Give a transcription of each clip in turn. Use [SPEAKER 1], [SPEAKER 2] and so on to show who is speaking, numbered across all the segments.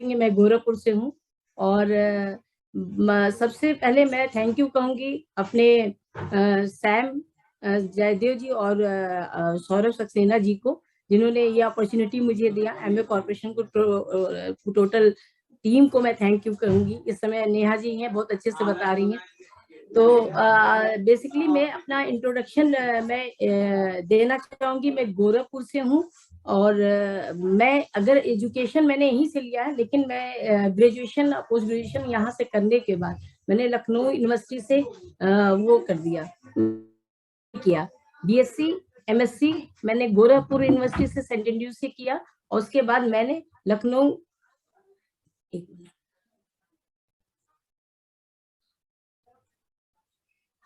[SPEAKER 1] मैं गोरखपुर से हूँ। और सबसे पहले मैं थैंक यू कहूँगी अपने सैम जयदेव जी और सौरभ सक्सेना जी को, जिन्होंने ये अपॉर्चुनिटी मुझे दिया। एमवे कॉर्पोरेशन को टोटल टीम को मैं थैंक यू कहूँगी। इस समय नेहा जी हैं, बहुत अच्छे से बता रही हैं। तो बेसिकली मैं अपना इंट्रोडक्शन मैं देना चाहूंगी। मैं गोरखपुर से हूँ और मैं अगर एजुकेशन मैंने यहीं से लिया है, लेकिन मैं ग्रेजुएशन पोस्ट ग्रेजुएशन यहाँ से करने के बाद मैंने लखनऊ यूनिवर्सिटी से वो कर दिया किया। बीएससी एमएससी मैंने गोरखपुर यूनिवर्सिटी से सेंट एंड्रयूज से किया और उसके बाद मैंने लखनऊ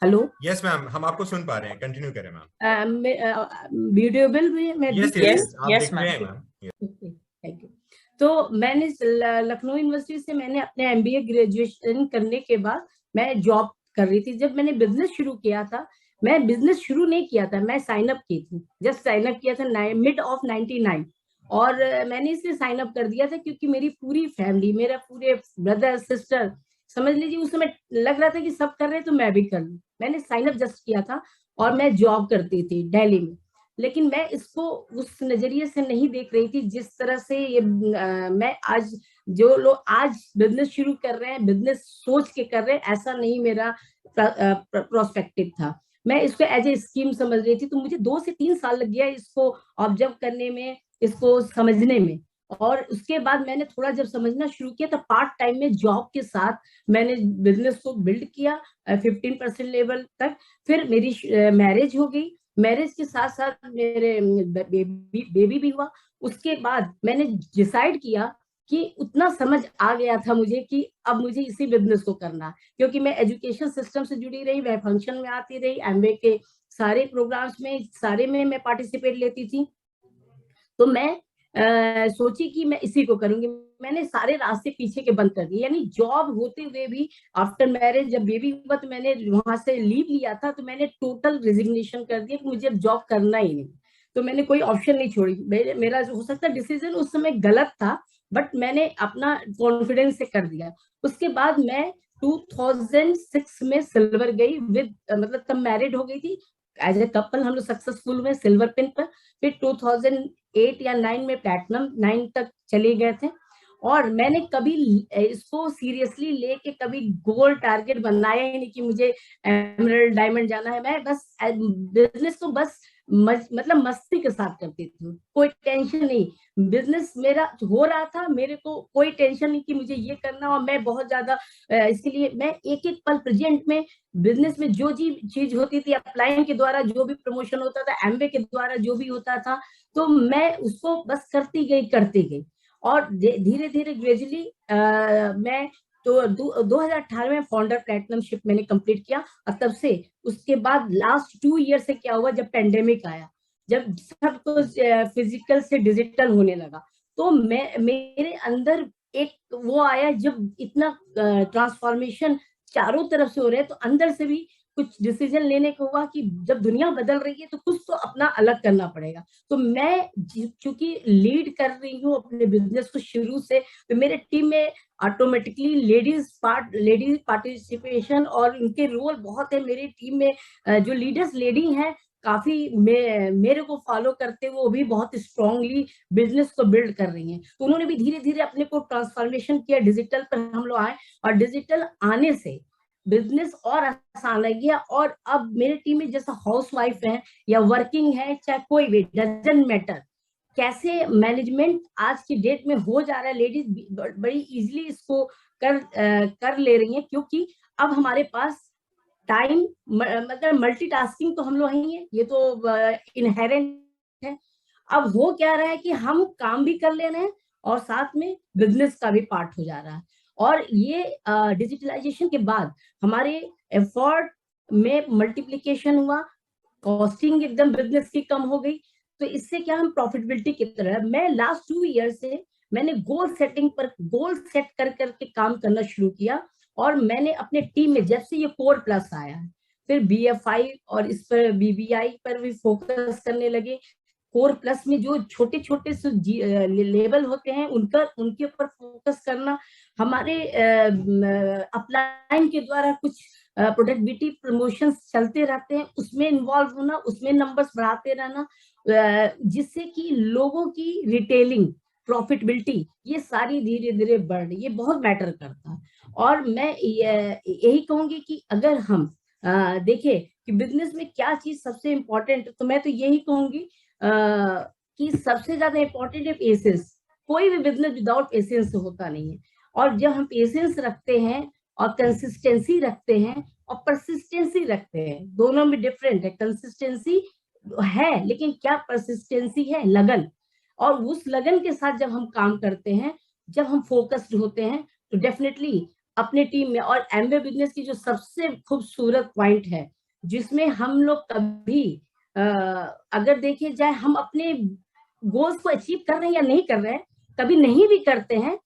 [SPEAKER 1] हेलो।
[SPEAKER 2] यस मैम, हम आपको सुन पा रहे हैं, कंटिन्यू करें मैम।
[SPEAKER 1] वीडियो बिल में मैं
[SPEAKER 2] यस यस, आप दिख रहे हैं मैम।
[SPEAKER 1] Thank you. तो मैंने लखनऊ यूनिवर्सिटी से मैंने अपने एमबीए ग्रेजुएशन करने के बाद मैं जॉब कर रही थी। जब मैंने बिजनेस शुरू किया था, मैं बिजनेस शुरू नहीं किया था, मैं साइन अप की थी, जस्ट साइन अप किया था मिड ऑफ 99। और मैंने इसलिए साइन अप कर दिया था क्योंकि मेरी पूरी फैमिली, मेरा पूरे ब्रदर सिस्टर, समझ लीजिए उस समय लग रहा था कि सब कर रहे तो मैं भी कर लूं। मैंने साइन अप जस्ट किया था और मैं जॉब करती थी दिल्ली में। लेकिन मैं इसको उस नजरिए से नहीं देख रही थी जिस तरह से ये मैं आज, जो लोग आज बिजनेस शुरू कर रहे हैं, बिजनेस सोच के कर रहे हैं, ऐसा नहीं मेरा प्रोस्पेक्टिव था। मैं इसको एज ए स्कीम समझ रही थी। तो मुझे 2 से 3 साल लग गया इसको ऑब्जर्व करने में, इसको समझने में। और उसके बाद मैंने थोड़ा जब समझना शुरू किया तो पार्ट टाइम में जॉब के साथ मैंने बिजनेस को बिल्ड किया 15% लेवल तक। फिर मेरी मैरिज हो गई। मैरिज के साथ साथ मेरे बेबी भी हुआ। उसके बाद मैंने डिसाइड किया कि उतना समझ आ गया था मुझे कि अब मुझे इसी बिजनेस को करना, क्योंकि मैं एजुकेशन सिस्टम से जुड़ी रही, मैं फंक्शन में आती रही, एमवे के सारे प्रोग्राम्स में, सारे में मैं पार्टिसिपेट लेती थी। तो मैं सोची कि मैं इसी को करूंगी। मैंने सारे रास्ते पीछे के बंद कर दिए, यानी जॉब होते हुए भी आफ्टर मैरिज जब बेबी हुआ तो मैंने वहां से लीव लिया था, तो मैंने टोटल रिजिग्नेशन कर दिया कि मुझे अब जॉब करना ही नहीं। तो मैंने कोई ऑप्शन नहीं छोड़ी। मेरा हो सकता है डिसीजन उस समय गलत था, बट मैंने अपना कॉन्फिडेंस से कर दिया। उसके बाद मैं 2006 में सिल्वर गई विद, मतलब तब मैरिड हो गई थी। एज ए कपल हम लोग सक्सेसफुल हुए सिल्वर पिन पर। फिर 2008 या 9 में प्लैटिनम 9 तक चले गए थे। और मैंने कभी इसको सीरियसली लेके कभी गोल टारगेट बनाया ही नहीं कि मुझे एमरल्ड डायमंड जाना है। मैं बस बिजनेस को बस मतलब मस्ती के साथ करती थी, कोई टेंशन नहीं। बिजनेस मेरा हो रहा था, मेरे को कोई टेंशन नहीं कि मुझे ये करना। और मैं बहुत ज्यादा इसके लिए मैं एक एक पल प्रेजेंट में, बिजनेस में जो चीज होती थी, अपलाइन के द्वारा जो भी प्रमोशन होता था, एमवे के द्वारा जो भी होता था, तो मैं उसको बस करती गई। और धीरे धीरे ग्रेजुअली मैं तो 2018 में फाउंडर प्लेटिनमशिप मैंने कंप्लीट किया। और तब से उसके बाद लास्ट 2 ईयर से क्या हुआ, जब पेंडेमिक आया, जब सब कुछ फिजिकल से डिजिटल होने लगा, तो मेरे अंदर एक वो आया, जब इतना ट्रांसफॉर्मेशन चारों तरफ से हो रहे हैं, तो अंदर से भी कुछ डिसीजन लेने को हुआ कि जब दुनिया बदल रही है तो कुछ तो अपना अलग करना पड़ेगा। तो मैं चूंकि लीड कर रही हूँ अपने बिजनेस को शुरू से, तो मेरे टीम में ऑटोमेटिकली लेडीज पार्टिसिपेशन और उनके रोल बहुत है। मेरी टीम में जो लीडर्स लेडी हैं, काफी मेरे को फॉलो करते हुए वो भी बहुत स्ट्रांगली बिजनेस को बिल्ड कर रही हैं। तो उन्होंने भी धीरे धीरे अपने को ट्रांसफॉर्मेशन किया, डिजिटल पर हम लोग आए। और डिजिटल आने से बिजनेस और आसान लग गया। और अब मेरी टीम में जैसा हाउस वाइफ है या वर्किंग है, चाहे कोई भी, डजेंट मैटर, कैसे मैनेजमेंट आज की डेट में हो जा रहा है। लेडीज बड़ी इजीली इसको कर ले रही हैं, क्योंकि अब हमारे पास टाइम, मतलब मल्टीटास्किंग तो हम लोग ही हैं, ये तो इनहेरेंट है। अब हो क्या रहा है कि हम काम भी कर ले रहे हैं और साथ में बिजनेस का भी पार्ट हो जा रहा है। और ये डिजिटलाइजेशन के बाद हमारे एफर्ट में मल्टीप्लिकेशन हुआ, कॉस्टिंग एकदम बिजनेस की कम हो गई। तो इससे क्या, हम प्रॉफिटेबिलिटी की तरह, मैं लास्ट 2 ईयर से मैंने गोल सेटिंग पर गोल सेट कर करके काम करना शुरू किया। और मैंने अपने टीम में, जब से ये कोर प्लस आया है, फिर बीएफआई और इस पर बीबीआई पर भी फोकस करने लगे। कोर प्लस में जो छोटे छोटे लेवल होते हैं उनके ऊपर फोकस करना, हमारे अपलाइन के द्वारा कुछ प्रोडक्टिविटी प्रमोशंस चलते रहते हैं, उसमें इन्वॉल्व होना, उसमें नंबर्स बढ़ाते रहना, जिससे कि लोगों की रिटेलिंग प्रॉफिटेबिलिटी ये सारी धीरे धीरे बढ़ रही, ये बहुत मैटर करता है। और मैं यही कहूंगी कि अगर हम देखें कि बिजनेस में क्या चीज सबसे इम्पोर्टेंट, तो मैं तो यही कहूंगी कि सबसे ज्यादा इम्पोर्टेंट है पेशेंस। कोई भी बिजनेस विदाउट पेशेंस होता नहीं है। और जब हम पेशेंस रखते हैं और कंसिस्टेंसी रखते हैं और परसिस्टेंसी रखते हैं, दोनों में डिफरेंट है। कंसिस्टेंसी है लेकिन क्या परसिस्टेंसी है, लगन। और उस लगन के साथ जब हम काम करते हैं, जब हम फोकस्ड होते हैं, तो डेफिनेटली अपने टीम में। और एमवे बिजनेस की जो सबसे खूबसूरत पॉइंट है, जिसमें हम लोग कभी अगर देखे जाए हम अपने गोल्स को अचीव कर रहे हैं या नहीं कर रहे हैं, कभी नहीं भी करते हैं,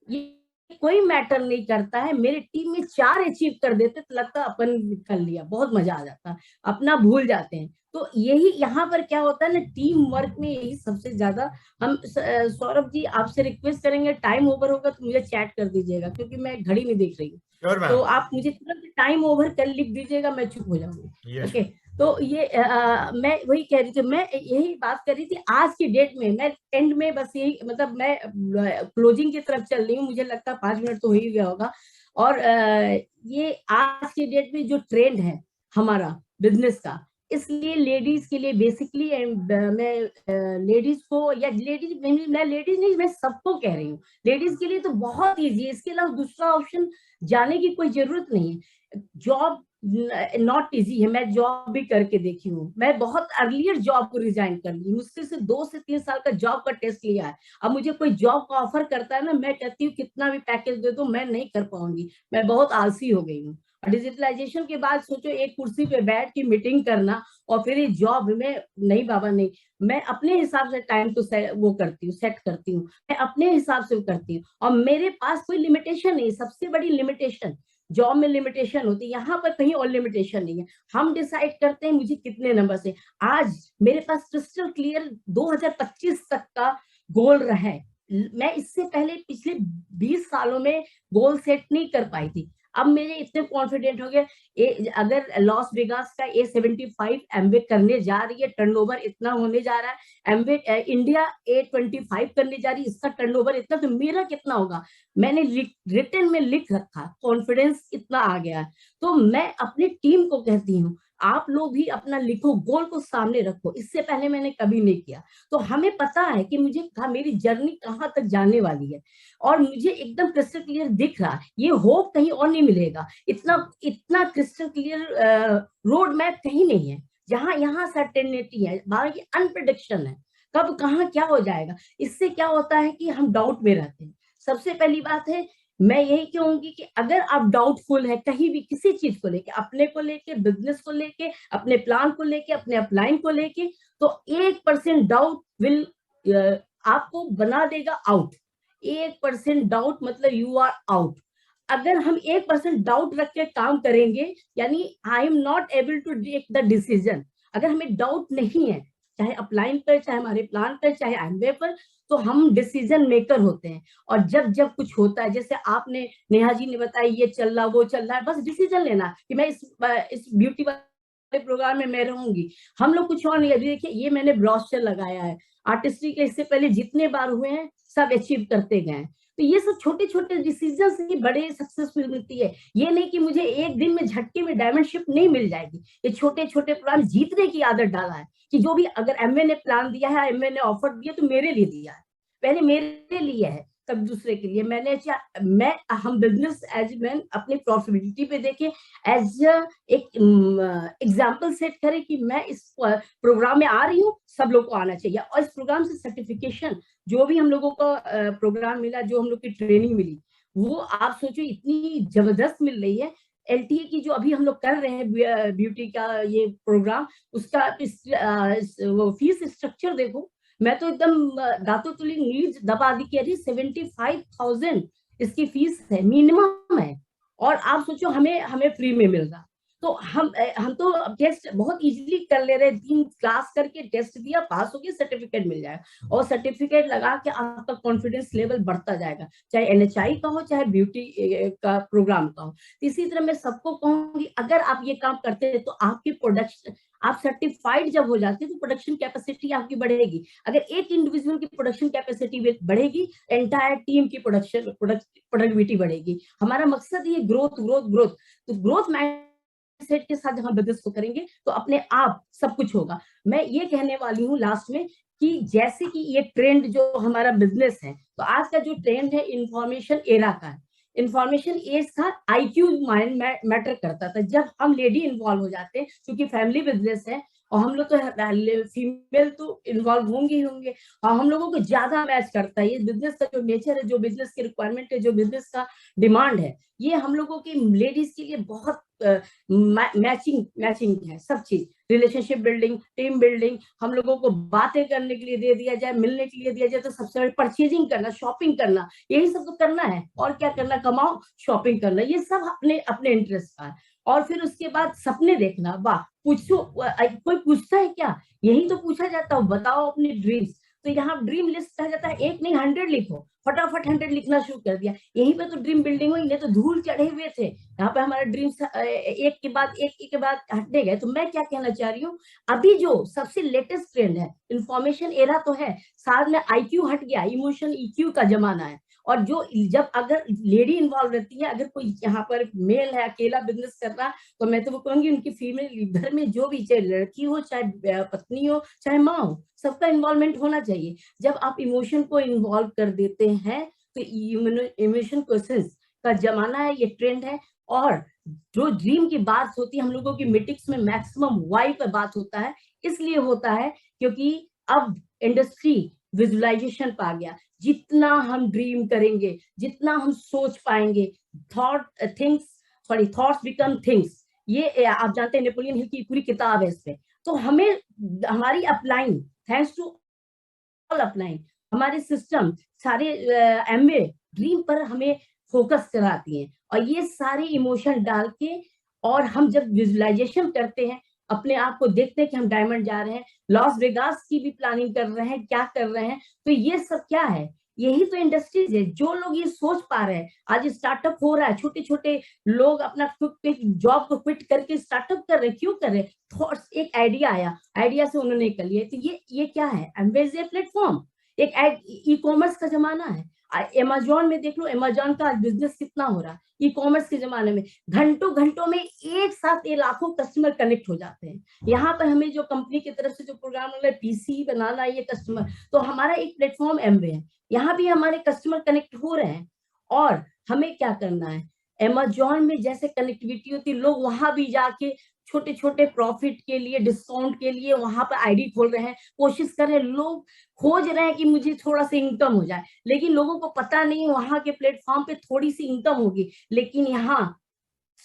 [SPEAKER 1] ये कोई मैटर नहीं करता है। मेरे टीम में 4 अचीव कर देते तो लगता अपन कर लिया, बहुत मजा आ जाता, अपना भूल जाते हैं। तो यही यहाँ पर क्या होता है ना, टीम वर्क में यही सबसे ज्यादा। हम सौरभ जी आपसे रिक्वेस्ट करेंगे, टाइम ओवर होगा तो मुझे चैट कर दीजिएगा, क्योंकि मैं घड़ी नहीं देख रही हूँ। तो आप मुझे तुरंत टाइम ओवर कर लिख दीजिएगा, मैं चुप हो जाऊंगी। ओके, तो ये मैं वही कह रही थी, मैं यही बात कर रही थी आज की डेट में। मैं एंड में बस यही, मतलब मैं क्लोजिंग की तरफ चल रही हूँ, मुझे लगता है 5 मिनट तो हो ही गया होगा। और ये आज की डेट में जो ट्रेंड है हमारा बिजनेस का, इसलिए लेडीज के लिए बेसिकली, मैं लेडीज को, या लेडीज नहीं, मैं सबको कह रही हूँ, लेडीज के लिए तो बहुत ईजी है। इसके अलावा दूसरा ऑप्शन जाने की कोई जरूरत नहीं है। जॉब नॉट इजी है, मैं जॉब भी करके देखी हूँ, मैं बहुत अर्लियर जॉब को रिजाइन कर ली, मुश्किल से 2 से 3 साल का जॉब का टेस्ट लिया है। अब मुझे कोई जॉब का ऑफर करता है ना, मैं कहती हूँ कितना भी पैकेज दे दो, मैं नहीं कर पाऊंगी, मैं बहुत आलसी हो गई हूँ। डिजिटलाइजेशन के बाद सोचो, एक कुर्सी पे बैठ के मीटिंग करना और फिर ये जॉब में, नहीं बाबा नहीं। मैं अपने हिसाब से टाइम को वो करती हूँ, सेट करती हूँ, मैं अपने हिसाब से करती हूँ, और मेरे पास कोई लिमिटेशन नहीं। सबसे बड़ी लिमिटेशन जॉब में लिमिटेशन होती है, यहाँ पर कहीं और लिमिटेशन नहीं है। हम डिसाइड करते हैं मुझे कितने नंबर से। आज मेरे पास क्रिस्टल क्लियर 2025 तक का गोल रहा है। मैं इससे पहले पिछले 20 सालों में गोल सेट नहीं कर पाई थी। अब मेरे इतने कॉन्फिडेंट हो गए, अगर लॉस वेगास का A75 एमवे करने जा रही है, टर्नओवर इतना होने जा रहा है, एमवे इंडिया A25 करने जा रही है, इसका टर्नओवर इतना, तो मेरा कितना होगा, मैंने रिटन में लिख रखा, कॉन्फिडेंस इतना आ गया है। तो मैं अपनी टीम को कहती हूँ, आप लोग भी अपना लिखो, गोल को सामने रखो। इससे पहले मैंने कभी नहीं किया, तो हमें पता है कि मुझे मेरी जर्नी कहाँ तक जाने वाली है, और मुझे एकदम क्रिस्टल क्लियर दिख रहा है। ये होप कहीं और नहीं मिलेगा, इतना क्रिस्टल क्लियर रोड मैप कहीं नहीं है। जहां यहाँ सर्टेनिटी है, बाकी अनप्रिडिक्शन है, कब कहाँ क्या हो जाएगा। इससे क्या होता है कि हम डाउट में रहते हैं। सबसे पहली बात है, मैं यही कहूंगी कि अगर आप डाउटफुल है कहीं भी किसी चीज को लेके, अपने को लेके, बिजनेस को लेके, अपने प्लान को लेके, अपने अपलाइन को लेके, तो 1% डाउट विल आपको बना देगा आउट। 1% डाउट मतलब यू आर आउट। अगर हम 1% डाउट रख के काम करेंगे, यानी I am not able to take the decision. अगर हमें डाउट नहीं है, चाहे अपलाइन पर, चाहे हमारे प्लान पर, चाहे एमवे पर, तो हम डिसीजन मेकर होते हैं। और जब जब कुछ होता है, जैसे आपने, नेहा जी ने बताया, ये चल रहा, वो चल रहा है, बस डिसीजन लेना कि मैं इस ब्यूटी वाले प्रोग्राम में मैं रहूंगी। हम लोग कुछ और नहीं, अभी देखिए ये मैंने ब्रोशर लगाया है, आर्टिस्ट्री के इससे पहले जितने बार हुए हैं सब अचीव करते गए। तो ये सब छोटे छोटे डिसीजन से बड़े सक्सेसफुल मिलती है। ये नहीं कि मुझे एक दिन में झटके में डायमंड शिप नहीं मिल जाएगी। ये छोटे छोटे प्लान जीतने की आदत डाला है, कि जो भी, अगर एमवे ने प्लान दिया है, एमवे ने ऑफर दिया, तो मेरे लिए दिया है, पहले मेरे लिए है, तब दूसरे के लिए। हम बिजनेस एज मैन अपनी प्रॉफिटेबिलिटी पे देखें, एज एक एग्जाम्पल सेट करें कि मैं इस प्रोग्राम में आ रही हूँ, सब लोग को आना चाहिए। और इस प्रोग्राम से सर्टिफिकेशन, जो भी हम लोगों को प्रोग्राम मिला, जो हम लोग की ट्रेनिंग मिली, वो आप सोचो इतनी जबरदस्त मिल रही है। LTA की जो अभी हम लोग कर रहे हैं ब्यूटी का ये प्रोग्राम, उसका वो फीस स्ट्रक्चर देखो, मैं तो एकदम दांतों तुली नींद दबा दी कि अरे 75,000 इसकी फीस है, मिनिमम है। और आप सोचो हमें फ्री में मिल रहा। तो हम तो टेस्ट बहुत इजीली कर ले रहे हैं, 3 क्लास करके टेस्ट दिया, पास हो गया, सर्टिफिकेट मिल जाएगा, और सर्टिफिकेट लगा के आपका कॉन्फिडेंस लेवल बढ़ता जाएगा, चाहे NHI का हो चाहे ब्यूटी का प्रोग्राम का हो। इसी तरह मैं सबको कहूंगी, अगर आप ये काम करते हैं तो आपकी प्रोडक्शन, आप सर्टिफाइड जब हो जाते हैं तो प्रोडक्शन कैपेसिटी आपकी बढ़ेगी। अगर एक इंडिविजुअल की प्रोडक्शन कैपेसिटी बढ़ेगी, एंटायर टीम की प्रोडक्टिविटी बढ़ेगी। हमारा मकसद ये ग्रोथ ग्रोथ ग्रोथ, तो ग्रोथ सेट के साथ जब हम बिजनेस को करेंगे तो अपने आप सब कुछ होगा। मैं ये कहने वाली हूँ लास्ट में कि जैसे कि ये ट्रेंड जो हमारा बिजनेस है, तो आज का जो ट्रेंड है इंफॉर्मेशन एरा का है। इंफॉर्मेशन एज था, IQ माइंड मैटर करता था। जब हम लेडी इन्वॉल्व हो जाते हैं, क्योंकि फैमिली बिजनेस है और हम लोग तो फीमेल तो इन्वॉल्व होंगे ही होंगे, और हम लोगों को ज्यादा मैच करता है ये बिजनेस का जो नेचर है, जो बिजनेस की रिक्वायरमेंट है, जो बिजनेस का डिमांड है, ये हम लोगों की लेडीज के लिए बहुत मैचिंग है। सब चीज, रिलेशनशिप बिल्डिंग, टीम बिल्डिंग, हम लोगों को बातें करने के लिए दे दिया जाए, मिलने के लिए दिया जाए, तो सबसे बड़ी परचेजिंग करना, शॉपिंग करना, यही सब तो करना है। और क्या करना, कमाओ, शॉपिंग करना, ये सब अपने अपने इंटरेस्ट का है। और फिर उसके बाद सपने देखना, वाह, पूछो, कोई पूछता है क्या, यही तो पूछा जाता है, बताओ अपने ड्रीम्स। तो यहाँ ड्रीम लिस्ट कहा जाता है, एक नहीं 100 लिखो, फटाफट 100 लिखना शुरू कर दिया, यहीं पे तो ड्रीम बिल्डिंग हुई, नहीं तो धूल चढ़े हुए थे। यहाँ पे हमारे ड्रीम्स एक के बाद हटने गए। तो मैं क्या कहना चाह रही हूँ, अभी जो सबसे लेटेस्ट ट्रेंड है, इंफॉर्मेशन एरा तो है, साथ में IQ हट गया, इमोशन EQ का जमाना है। और जो जब अगर लेडी इन्वॉल्व रहती है, अगर कोई यहाँ पर मेल है अकेला बिजनेस कर रहा, तो मैं तो वो कहूंगी उनकी फीमेल घर में जो भी, चाहे लड़की हो, चाहे पत्नी हो, चाहे माँ हो, सबका इन्वॉल्वमेंट होना चाहिए। जब आप इमोशन को इन्वॉल्व कर देते हैं तो इमोशन क्वेश्चंस का जमाना है, ये ट्रेंड है। और जो ड्रीम की बात होती है, हम लोगों की मीटिंग्स में मैक्सिमम वाई पर बात होता है, इसलिए होता है क्योंकि अब इंडस्ट्री विजुअलाइजेशन पा गया। जितना हम ड्रीम करेंगे, जितना हम सोच पाएंगे, थॉट्स बिकम थिंग्स, ये आप जानते हैं, नेपोलियन हिल की पूरी किताब है इस पे। तो हमें हमारी upline, thanks to all upline, हमारे सिस्टम सारे MBA ड्रीम पर हमें फोकस कराती हैं, और ये सारे इमोशन डाल के, और हम जब विजुअलाइजेशन करते हैं, अपने आप को देखते हैं कि हम डायमंड जा रहे हैं, लॉस वेगास की भी प्लानिंग कर रहे हैं, क्या कर रहे हैं, तो ये सब क्या है, यही तो इंडस्ट्रीज है। जो लोग ये सोच पा रहे हैं, आज स्टार्टअप हो रहा है, छोटे छोटे लोग अपना जॉब को क्विट करके स्टार्टअप कर रहे हैं, क्यों कर रहे हैं, थॉट्स, एक आइडिया आया, आइडिया से उन्होंने कर लिया। तो ये क्या है, एम्बेज प्लेटफॉर्म, एक ई-कॉमर्स का जमाना है। अमेजोन में देख लो, अमेजोन का बिजनेस कितना हो रहा है ई कॉमर्स के जमाने में, घंटों घंटों में एक साथ ये लाखों कस्टमर कनेक्ट हो जाते हैं। यहाँ पर हमें जो कंपनी की तरफ से जो प्रोग्राम PC बनाना, ये कस्टमर, तो हमारा एक प्लेटफॉर्म एमवे है, यहाँ भी हमारे कस्टमर कनेक्ट हो रहे हैं। और हमें क्या करना है, अमेजोन में जैसे कनेक्टिविटी होती है, लोग वहां भी जाके छोटे छोटे प्रॉफिट के लिए, डिस्काउंट के लिए वहां पर ID खोल रहे हैं, कोशिश कर रहे हैं, लोग खोज रहे हैं कि मुझे थोड़ा सा इनकम हो जाए, लेकिन लोगों को पता नहीं वहां के प्लेटफॉर्म पे थोड़ी सी इनकम होगी, लेकिन यहाँ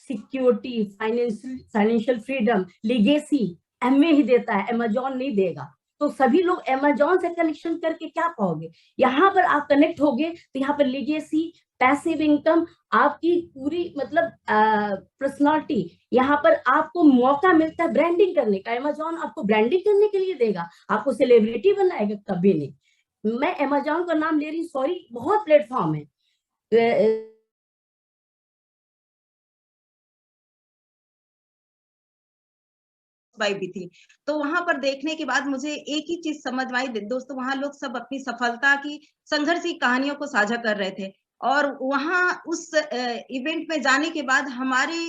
[SPEAKER 1] security, financial freedom, legacy Amway ही देता है, अमेजोन नहीं देगा। तो सभी लोग अमेजोन से कनेक्शन करके क्या पाओगे, यहाँ पर आप कनेक्ट होगे तो यहाँ पर लीगेसी, पैसिव इनकम, आपकी पूरी मतलब पर्सनालिटी, यहाँ पर आपको मौका मिलता है ब्रांडिंग करने का। अमेजोन आपको ब्रांडिंग करने के लिए देगा, आपको सेलिब्रिटी बनाएगा कभी नहीं। मैं अमेजोन का नाम ले रही, सॉरी, बहुत प्लेटफॉर्म है।
[SPEAKER 3] भी थी, तो वहां पर देखने के बाद मुझे एक ही चीज समझ में आई दोस्तों, वहां लोग सब अपनी सफलता की, संघर्ष की कहानियों को साझा कर रहे थे। और वहां उस इवेंट में जाने के बाद हमारे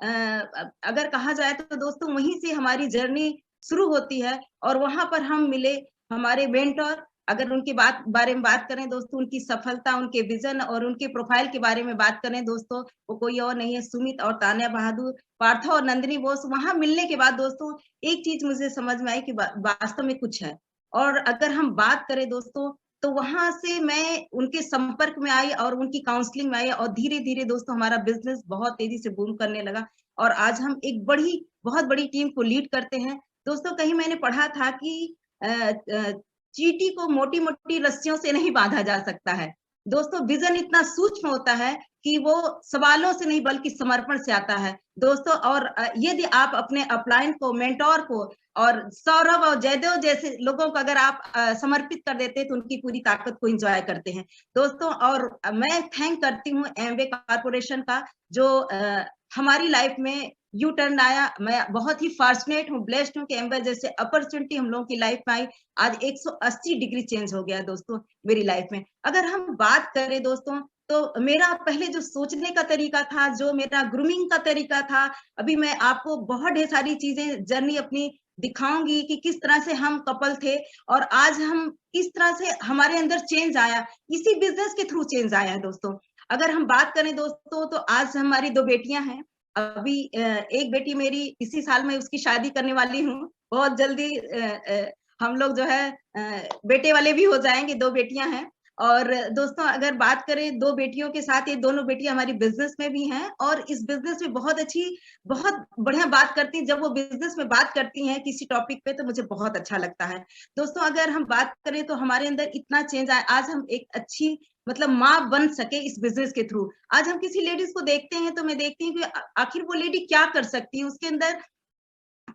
[SPEAKER 3] अगर कहा जाए तो दोस्तों वहीं से हमारी जर्नी शुरू होती है। और वहां पर हम मिले हमारे मेंटर, अगर उनकी बारे में बात करें दोस्तों, उनकी सफलता, उनके विजन और उनके प्रोफाइल के बारे में बात करें दोस्तों, वो कोई और नहीं है, सुमित और तान्या बहादुर, पार्था और नंदिनी बोस। वहां मिलने के बाद दोस्तों एक चीज मुझे समझ में आई कि वास्तव में कुछ है। और अगर हम बात करें दोस्तों, तो वहां से मैं उनके संपर्क में आई और उनकी काउंसलिंग में आई, और धीरे धीरे दोस्तों हमारा बिजनेस बहुत तेजी से बूम करने लगा, और आज हम एक बहुत बड़ी टीम को लीड करते हैं। दोस्तों कहीं मैंने पढ़ा था कि चींटी को मोटी मोटी रस्सियों से नहीं बांधा जा सकता है दोस्तों, विजन इतना सूक्ष्म होता है कि वो सवालों से नहीं बल्कि समर्पण से आता है दोस्तों। और यदि आप अपने अपलाइन को, मेंटोर को और सौरभ और जयदेव जैसे लोगों को अगर आप समर्पित कर देते हैं तो उनकी पूरी ताकत को एंजॉय करते हैं दोस्तों। और मैं थैंक करती हूँ एमवे कॉर्पोरेशन का, जो हमारी लाइफ में यू टर्न आया। मैं बहुत ही फॉर्चुनेट हूँ, ब्लेस्ड हूँ कि एम्बर जैसे अपॉर्चुनिटी हम लोगों की लाइफ में आई। आज 180 डिग्री चेंज हो गया दोस्तों मेरी लाइफ में। अगर हम बात करें दोस्तों तो मेरा पहले जो सोचने का तरीका था, जो मेरा ग्रूमिंग का तरीका था, अभी मैं आपको बहुत ढेर सारी चीजें जर्नी अपनी दिखाऊंगी कि किस तरह से हम कपल थे और आज हम किस तरह से हमारे अंदर चेंज आया, इसी बिजनेस के थ्रू चेंज आया है दोस्तों। अगर हम बात करें दोस्तों तो आज हमारी 2 बेटियां हैं। अभी एक बेटी मेरी इसी साल में उसकी शादी करने वाली हूँ। बहुत जल्दी हम लोग जो है बेटे वाले भी हो जाएंगे। 2 बेटियां हैं। और दोस्तों अगर बात करें 2 बेटियों के साथ, ये दोनों बेटियां हमारी बिजनेस में भी हैं और इस बिजनेस में बहुत अच्छी, बहुत बढ़िया बात करती हैं। जब वो बिजनेस में बात करती हैं किसी टॉपिक पे तो मुझे बहुत अच्छा लगता है दोस्तों। अगर हम बात करें तो हमारे अंदर इतना चेंज आया, आज हम एक अच्छी मतलब माँ बन सके इस बिजनेस के थ्रू। आज हम किसी लेडीज को देखते हैं तो मैं देखती हूँ कि आखिर वो लेडी क्या कर सकती है उसके अंदर।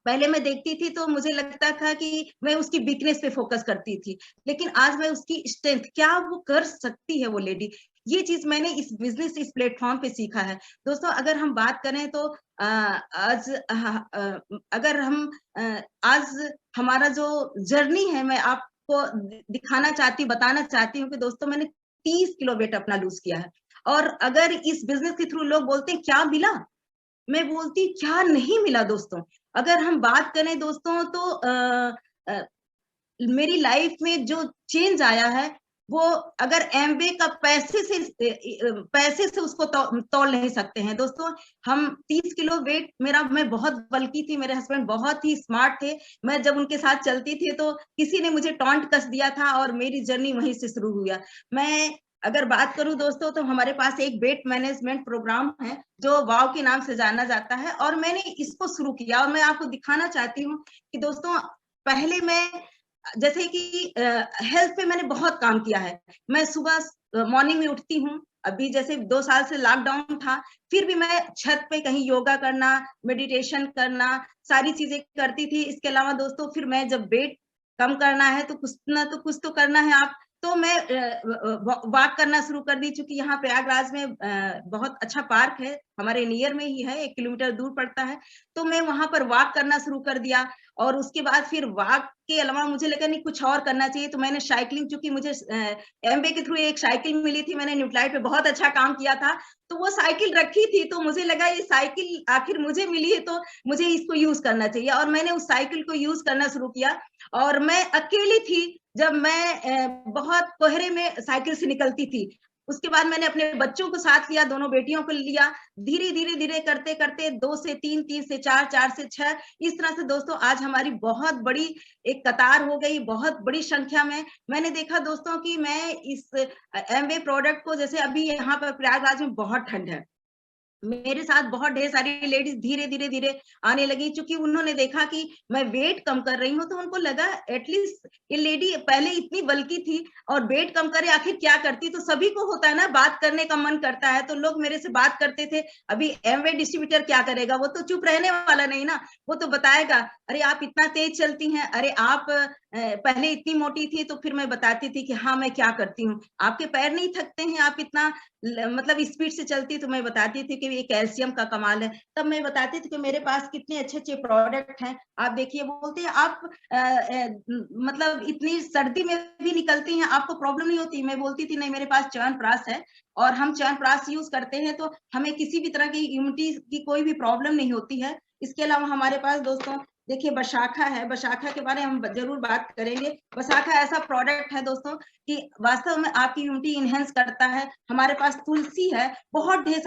[SPEAKER 3] पहले मैं देखती थी तो मुझे लगता था कि मैं उसकी वीकनेस पे फोकस करती थी, लेकिन आज मैं उसकी स्ट्रेंथ, क्या वो कर सकती है वो लेडी, ये चीज मैंने इस बिजनेस, इस प्लेटफॉर्म पे सीखा है दोस्तों। अगर हम बात करें तो आज अगर हम आज हमारा जो जर्नी है, मैं आपको दिखाना चाहती हूँ, बताना चाहती हूँ कि दोस्तों मैंने 30 किलो वेट अपना लूज किया है। और अगर इस बिजनेस के थ्रू लोग बोलते हैं क्या मिला, मैं बोलती क्या नहीं मिला दोस्तों। अगर हम बात करें दोस्तों तो मेरी लाइफ में जो चेंज आया है वो अगर एमवे का पैसे से उसको तोल नहीं सकते हैं दोस्तों। हम 30 किलो वेट मेरा, मैं बहुत बल्की थी, मेरे हस्बैंड बहुत ही स्मार्ट थे। मैं जब उनके साथ चलती थी तो किसी ने मुझे टॉन्ट कस दिया था और मेरी जर्नी वहीं से शुरू हुआ। मैं अगर बात करूं दोस्तों तो हमारे पास एक वेट मैनेजमेंट प्रोग्राम है जो वाव के नाम से जाना जाता है और मैंने इसको शुरू किया और मैं आपको दिखाना चाहती हूँ कि दोस्तों पहले मैं जैसे कि हेल्थ पे मैंने बहुत काम किया है। मैं सुबह मॉर्निंग में उठती हूँ, अभी जैसे 2 साल से लॉकडाउन था, फिर भी मैं छत पे कहीं योगा करना, मेडिटेशन करना, सारी चीजें करती थी। इसके अलावा दोस्तों फिर मैं जब वेट कम करना है तो कुछ तो करना है आप, तो मैं वॉक करना शुरू कर दी। चूंकि यहाँ प्रयागराज में बहुत अच्छा पार्क है, हमारे नियर में ही है, 1 किलोमीटर दूर पड़ता है, तो मैं वहां पर वॉक करना शुरू कर दिया। और उसके बाद फिर वॉक के अलावा मुझे लगा नहीं कुछ और करना चाहिए, तो मैंने साइकिलिंग, चूंकि मुझे एमवे के थ्रू एक साइकिल मिली थी, मैंने न्यूट्राइट पे बहुत अच्छा काम किया था, तो वो साइकिल रखी थी, तो मुझे लगा ये साइकिल आखिर मुझे मिली है तो मुझे इसको यूज करना चाहिए। और मैंने उस साइकिल को यूज करना शुरू किया। और मैं अकेली थी जब मैं बहुत कोहरे में साइकिल से निकलती थी। उसके बाद मैंने अपने बच्चों को साथ लिया, दोनों बेटियों को लिया, धीरे धीरे धीरे करते करते 2 से 3, 3 से 4, 4 से 6, इस तरह से दोस्तों आज हमारी बहुत बड़ी एक कतार हो गई, बहुत बड़ी संख्या में। मैंने देखा दोस्तों कि मैं इस एमवे प्रोडक्ट को, जैसे अभी यहाँ पर प्रयागराज में बहुत ठंड है, मेरे साथ बहुत ढेर सारी लेडीज धीरे धीरे धीरे आने लगी, क्योंकि उन्होंने देखा कि मैं वेट कम कर रही हूँ, तो उनको लगा एटलीस्ट ये लेडी पहले इतनी बल्की थी और वेट कम करे, आखिर क्या करती। तो सभी को होता है ना, बात करने का मन करता है, तो लोग मेरे से बात करते थे। अभी एमवे डिस्ट्रीब्यूटर क्या करेगा, वो तो चुप रहने वाला नहीं ना, वो तो बताएगा अरे आप इतना तेज चलती हैं, अरे आप पहले इतनी मोटी थी। तो फिर मैं बताती थी कि हाँ मैं क्या करती हूँ, आपके पैर नहीं थकते हैं, आप इतना मतलब स्पीड से चलती। तो मैं बताती थी कि ये कैल्शियम का कमाल है। तब मैं बताती थी कि मेरे पास कितने अच्छे अच्छे प्रोडक्ट हैं, आप देखिए। बोलते हैं आप मतलब इतनी सर्दी में भी निकलती हैं, आपको प्रॉब्लम नहीं होती। मैं बोलती थी नहीं, मेरे पास च्यवनप्राश है और हम च्यवनप्राश यूज करते हैं, तो हमें किसी भी तरह की इम्यूनिटी की कोई भी प्रॉब्लम नहीं होती है। इसके अलावा हमारे पास दोस्तों देखिए बशाखा है, बशाखा के बारे में हम जरूर बात करेंगे। बशाखा ऐसा प्रोडक्ट है दोस्तों कि वास्तव में आपकी इम्यूनिटी इनहेंस करता है। हमारे पास तुलसी है, बहुत ढेर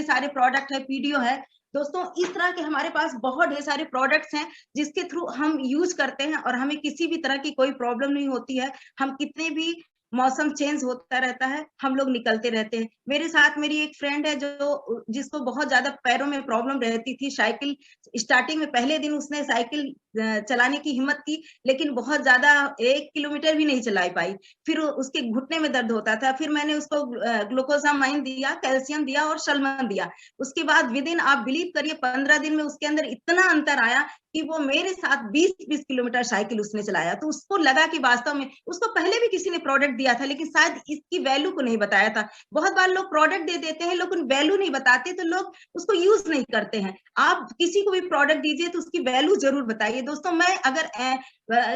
[SPEAKER 3] सारे प्रोडक्ट है, पीडीओ है दोस्तों। इस तरह के हमारे पास बहुत ढेर सारे प्रोडक्ट्स हैं जिसके थ्रू हम यूज करते हैं और हमें किसी भी तरह की कोई प्रॉब्लम नहीं होती है। हम कितने भी मौसम चेंज होता रहता है, हम लोग निकलते रहते हैं। मेरे साथ मेरी एक फ्रेंड है जो जिसको बहुत ज़्यादा पैरों में प्रॉब्लम रहती थी, साइकिल स्टार्टिंग में पहले दिन उसने साइकिल चलाने की हिम्मत की, लेकिन बहुत ज़्यादा 1 किलोमीटर भी नहीं चला पाई। फिर उसके घुटने में दर्द होता था, फिर मैंने उसको ग्लूकोसामाइन दिया, कैल्शियम दिया और सलमन दिया। उसके बाद विदिन आप बिलीव करिए 15 दिन में उसके अंदर इतना अंतर आया कि वो मेरे साथ 20-20 किलोमीटर साइकिल उसने चलाया। तो उसको लगा कि वास्तव में उसको पहले भी किसी ने प्रोडक्ट दिया था, लेकिन शायद इसकी वैल्यू को नहीं बताया था। बहुत बार लोग प्रोडक्ट दे देते हैं, लेकिन वैल्यू नहीं बताते, तो लोग उसको यूज नहीं करते हैं। आप किसी को भी प्रोडक्ट दीजिए तो उसकी वैल्यू जरूर बताइए। दोस्तों, मैं अगर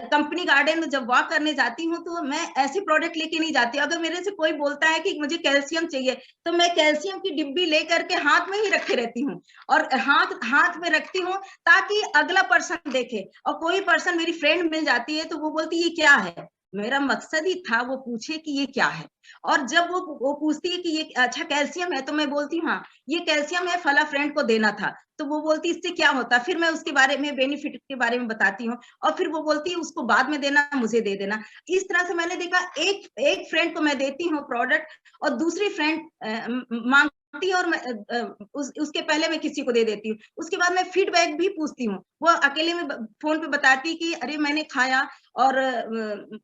[SPEAKER 3] कंपनी गार्डन में जब वॉक करने जाती हूँ तो मैं ऐसे प्रोडक्ट लेके नहीं जाती। अगर मेरे से कोई बोलता है कि मुझे कैल्शियम चाहिए, तो मैं कैल्शियम की डिब्बी लेकर के हाथ में ही रखे रहती हूँ और हाथ में रखती हूँ, ताकि अगला पर्सन देखे। और कोई पर्सन, मेरी फ्रेंड मिल जाती है तो वो बोलती है ये क्या है। मेरा मकसद ही था वो पूछे कि ये क्या है। और जब वो पूछती है कि ये अच्छा कैल्शियम है, तो मैं बोलती हूँ हाँ ये कैल्शियम है, फला फ्रेंड को देना था। तो वो बोलती इससे क्या होता, फिर मैं उसके बारे में बेनिफिट के बारे में बताती हूँ, और फिर वो बोलती है उसको बाद में देना, मुझे दे देना। इस तरह से मैंने देखा, एक फ्रेंड को मैं देती हूँ प्रोडक्ट और दूसरी फ्रेंड मांगती है, और मैं उसके पहले मैं किसी को दे देती हूँ। उसके बाद मैं फीडबैक भी पूछती हूँ। वो अकेले में फोन पे बताती कि अरे मैंने खाया और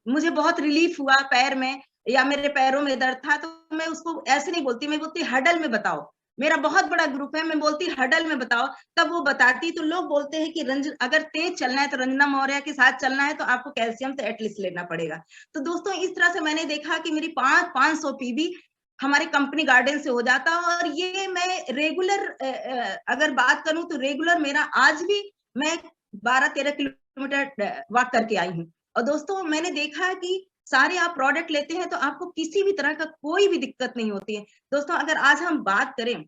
[SPEAKER 3] मुझे बहुत रिलीफ हुआ पैर में, या मेरे पैरों में दर्द था। तो मैं उसको ऐसे नहीं बोलती, मैं बोलती हडल में बताओ। मेरा बहुत बड़ा ग्रुप है, मैं बोलती हडल में बताओ, तब वो बताती। तो लोग बोलते हैं कि अगर तेज चलना है तो रंजना मौर्य के साथ चलना है, तो आपको कैल्शियम तो एटलीस्ट लेना पड़ेगा। तो दोस्तों, इस तरह से मैंने देखा कि मेरी 500 पीबी हमारे कंपनी गार्डन से हो जाता। और ये मैं रेगुलर अगर बात करूं तो रेगुलर मेरा आज भी मैं 12-13 किलोमीटर वॉक करके आई हूँ। और दोस्तों, मैंने देखा कि सारे आप प्रोडक्ट लेते हैं तो आपको किसी भी तरह का कोई भी दिक्कत नहीं होती है। दोस्तों, अगर आज हम बात करें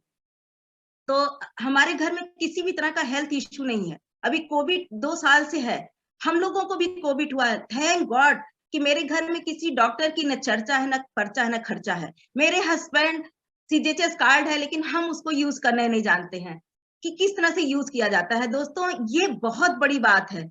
[SPEAKER 3] तो हमारे घर में किसी भी तरह का हेल्थ इश्यू नहीं है। अभी कोविड 2 साल से है, हम लोगों को भी कोविड हुआ है। थैंक गॉड कि मेरे घर में किसी डॉक्टर की न चर्चा है, न पर्चा है, न खर्चा है। मेरे हस्बैंड सीजीएचएस कार्ड है, लेकिन हम उसको यूज करने नहीं जानते हैं कि किस तरह से यूज किया जाता है। दोस्तों, ये बहुत बड़ी बात है।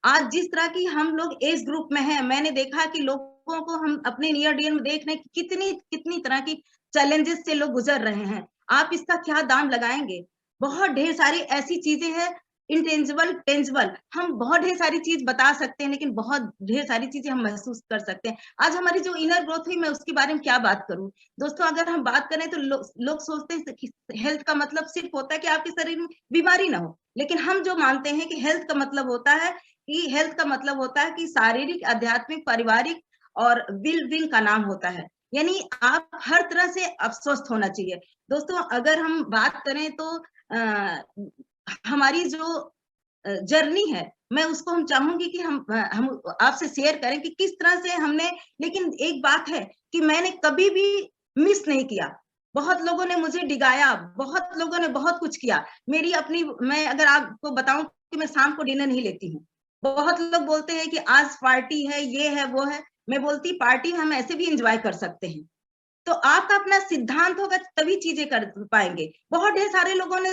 [SPEAKER 3] आज जिस तरह की हम लोग एज ग्रुप में हैं, मैंने देखा कि लोगों को हम अपने नियर डियर में देख रहे हैं कि कितनी कितनी तरह की चैलेंजेस से लोग गुजर रहे हैं। आप इसका क्या दाम लगाएंगे। बहुत ढेर सारी ऐसी चीजें हैं, इंटेंजिबल टेंजिबल, हम बहुत ढेर सारी चीज बता सकते हैं, लेकिन बहुत ढेर सारी चीजें हम महसूस कर सकते हैं। आज हमारी जो इनर ग्रोथ हुई, मैं उसके बारे में क्या बात करूं। दोस्तों, अगर हम बात करें तो लोग सोचते हैं कि हेल्थ का मतलब सिर्फ होता है कि आपके शरीर में बीमारी ना हो, लेकिन हम जो मानते हैं कि हेल्थ का मतलब होता है कि शारीरिक, आध्यात्मिक, पारिवारिक और विल विंग का नाम होता है। यानी आप हर तरह से स्वस्थ होना चाहिए। दोस्तों, अगर हम बात करें तो हमारी जो जर्नी है, मैं उसको हम चाहूंगी कि हम आपसे शेयर करें कि किस तरह से हमने। लेकिन एक बात है कि मैंने कभी भी मिस नहीं किया। बहुत लोगों ने मुझे डिगाया, बहुत लोगों ने बहुत कुछ किया। मेरी अपनी, मैं अगर आपको बताऊं कि मैं शाम को डिनर नहीं लेती हूँ। बहुत लोग बोलते हैं कि आज पार्टी है, ये है, वो है। मैं बोलती पार्टी हम ऐसे भी एंजॉय कर सकते हैं। तो आपका अपना सिद्धांत होगा तभी चीजें कर पाएंगे। बहुत ढेर सारे लोगों ने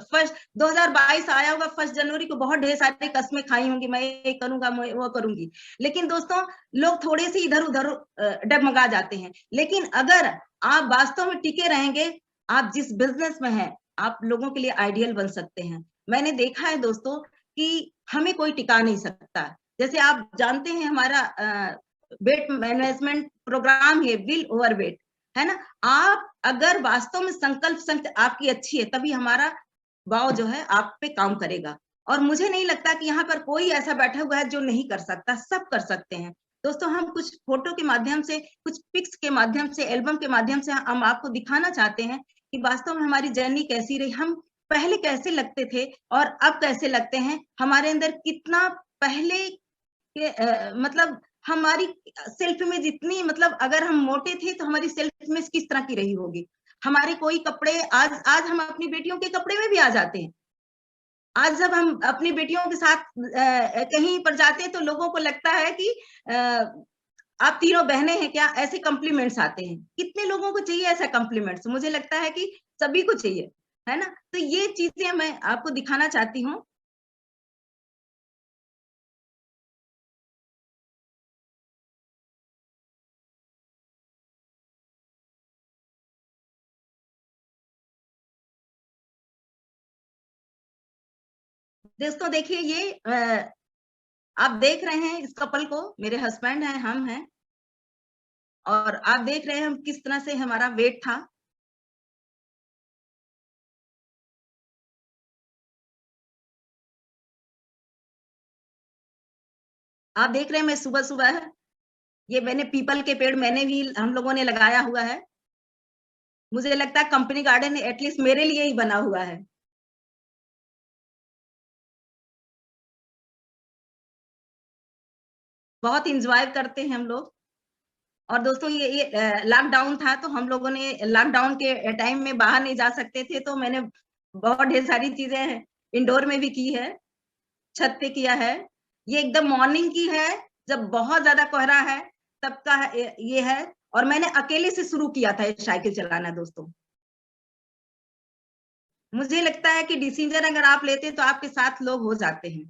[SPEAKER 3] फर्स्ट 2022 आया होगा, 1 जनवरी को बहुत ढेर सारी कस्में खाई होंगी, मैं ये करूंगा, मैं वो करूंगी। लेकिन दोस्तों, लोग थोड़े से इधर उधर डगमगा जाते हैं। लेकिन अगर आप वास्तव में टिके रहेंगे, आप जिस बिजनेस में हैं, आप लोगों के लिए आइडियल बन सकते हैं। मैंने देखा है दोस्तों कि हमें कोई टिका नहीं सकता। जैसे आप जानते हैं, हमारा वेट मैनेजमेंट प्रोग्राम है विल ओवर वेट, है ना। आप अगर वास्तव में संकल्प शक्ति आपकी अच्छी है, तभी हमारा वाव जो है आप पे काम करेगा। और मुझे नहीं लगता कि यहाँ पर कोई ऐसा बैठा हुआ है जो नहीं कर सकता, सब कर सकते हैं। दोस्तों, हम कुछ फोटो के माध्यम से, कुछ पिक्स के माध्यम से, एल्बम के माध्यम से हम आपको दिखाना चाहते हैं कि वास्तव में हमारी जर्नी कैसी रही, हम पहले कैसे लगते थे और अब कैसे लगते हैं। हमारे अंदर कितना पहले के मतलब हमारी सेल्फ इमेज इतनी, मतलब अगर हम मोटे थे तो हमारी सेल्फ इमेज किस तरह की रही होगी। हमारे कोई कपड़े, आज हम अपनी बेटियों के कपड़े में भी आ जाते हैं। आज जब हम अपनी बेटियों के साथ कहीं पर जाते हैं तो लोगों को लगता है कि आप तीनों बहनें हैं क्या, ऐसे कॉम्प्लीमेंट्स आते हैं। कितने लोगों को चाहिए ऐसा कॉम्प्लीमेंट्स, मुझे लगता है कि सभी को चाहिए, है ना। तो ये चीजें मैं आपको दिखाना चाहती हूँ। दोस्तों देखिए, ये आप देख रहे हैं इस कपल को, मेरे हस्बैंड हैं, हम हैं, और आप देख रहे हैं हम किस तरह से हमारा वेट था। आप देख रहे हैं मैं सुबह-सुबह, ये मैंने पीपल के पेड़ मैंने भी, हम लोगों ने लगाया हुआ है। मुझे लगता है कंपनी गार्डन एटलीस्ट मेरे लिए ही बना हुआ है। बहुत एन्जॉय करते हैं हम लोग। और दोस्तों ये लॉकडाउन था, तो हम लोगों ने लॉकडाउन के टाइम में बाहर नहीं जा सकते थे, तो मैंने बहुत ढेर सारी चीजें इंडोर में भी की है, छत पे किया है। ये एकदम मॉर्निंग की है, जब बहुत ज्यादा कोहरा है तब का ये है, और मैंने अकेले से शुरू किया था ये साइकिल चलाना दोस्तों। मुझे लगता है कि डिसीजन अगर आप लेते हैं तो आपके साथ लोग हो जाते हैं।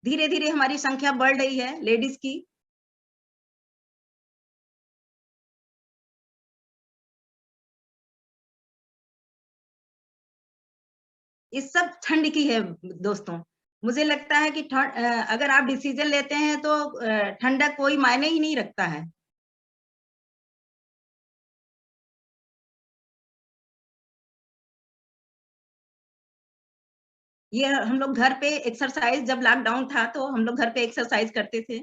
[SPEAKER 3] धीरे-धीरे हमारी संख्या बढ़ रही है लेडीज की। ये सब ठंड की है दोस्तों। मुझे लगता है कि अगर आप डिसीजन लेते हैं तो ठंड का कोई मायने ही नहीं रखता है। ये हम लोग घर पे एक्सरसाइज, जब लॉकडाउन था तो हम लोग घर पे एक्सरसाइज करते थे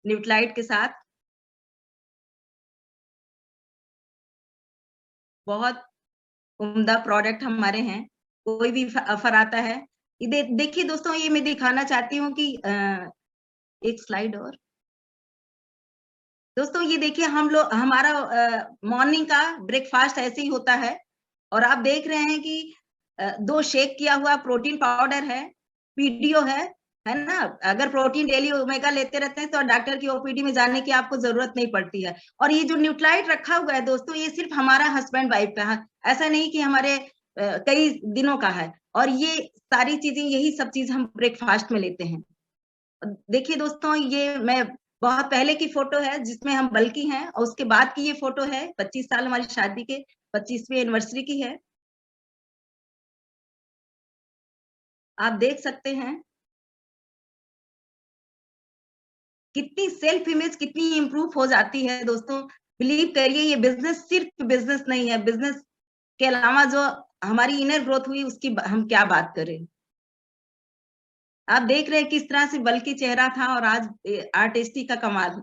[SPEAKER 3] न्यूट्रालाइट के साथ। बहुत उम्दा प्रोडक्ट हमारे हैं, कोई भी ऑफर आता है। ये देखिए दोस्तों, ये मैं दिखाना चाहती हूँ कि एक स्लाइड और। दोस्तों ये देखिए, हम लोग हमारा मॉर्निंग का ब्रेकफास्ट ऐसे ही होता है, और आप देख रहे हैं कि 2 शेक किया हुआ प्रोटीन पाउडर है, पीडीओ है ना? अगर प्रोटीन डेली ओमेगा लेते रहते हैं तो डॉक्टर की ओपीडी में जाने की आपको जरूरत नहीं पड़ती है। और ये जो न्यूट्रालाइट रखा हुआ है दोस्तों, ये सिर्फ हमारा हस्बैंड वाइफ का है, ऐसा नहीं कि हमारे कई दिनों का है। और ये सारी चीजें, यही सब चीज हम ब्रेकफास्ट में लेते हैं। देखिए दोस्तों, ये मैं बहुत पहले की फोटो है जिसमें हम बल्कि हैं, और उसके बाद की ये फोटो है 25 साल हमारी शादी के 25वीं एनिवर्सरी की है। आप देख सकते हैं कितनी सेल्फ इमेज कितनी इम्प्रूव हो जाती है दोस्तों। बिलीव करिए, ये बिजनेस सिर्फ बिजनेस नहीं है, बिजनेस के अलावा जो हमारी इनर ग्रोथ हुई उसकी हम क्या बात करें। आप देख रहे हैं किस तरह से बल्कि चेहरा था और आज आर्टिस्टी का कमाल।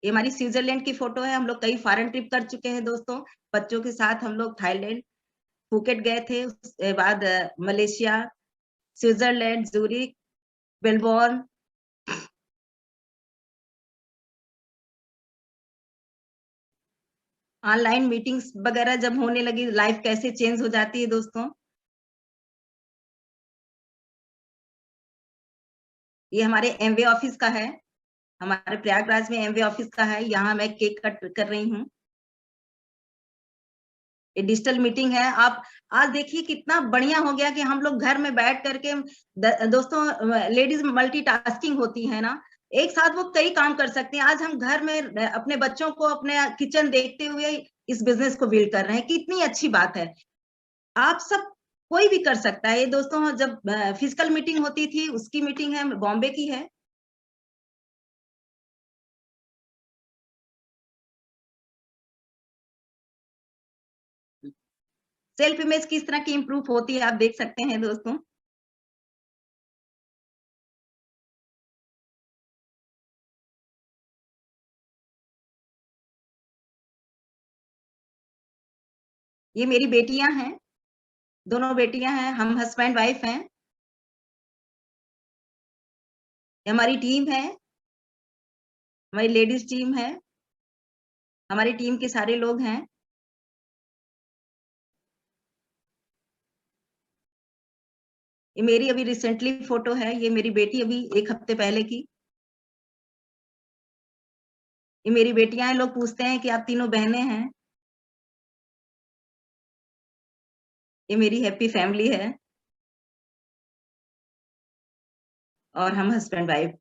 [SPEAKER 3] ये हमारी स्विट्जरलैंड की फोटो है। हम लोग कई फॉरेन ट्रिप कर चुके हैं दोस्तों। बच्चों के साथ हम लोग थाईलैंड, फुकेट गए थे, उसके बाद Malaysia, Switzerland, Zurich, Melbourne. Online meetings वगैरह जब होने लगी, लाइफ कैसे चेंज हो जाती है दोस्तों। ये हमारे एमवे ऑफिस का है, हमारे प्रयागराज में एमवे ऑफिस का है। यहाँ मैं केक कट कर रही हूँ। ये डिजिटल मीटिंग है। आप आज देखिए कितना बढ़िया हो गया कि हम लोग घर में बैठ करके दोस्तों, लेडीज मल्टीटास्किंग होती है ना, एक साथ वो कई काम कर सकते हैं। आज हम घर में अपने बच्चों को अपने किचन देखते हुए इस बिजनेस को बिल्ड कर रहे हैं, कितनी अच्छी बात है। आप सब कोई भी कर सकता है। ये दोस्तों, जब फिजिकल मीटिंग होती थी उसकी मीटिंग है, बॉम्बे की है। सेल्फ इमेज किस तरह की इंप्रूव होती है आप देख सकते हैं दोस्तों। ये मेरी बेटियां हैं, दोनों बेटियां हैं, हम हस्बैंड वाइफ हैं। ये हमारी टीम है, हमारी लेडीज टीम है, हमारी टीम के सारे लोग हैं। ये मेरी अभी रिसेंटली फोटो है, ये मेरी बेटी अभी 1 हफ्ते पहले की। ये मेरी बेटियां हैं। लोग पूछते हैं कि आप तीनों बहनें हैं। ये मेरी हैप्पी फैमिली है और हम हस्बैंड वाइफ।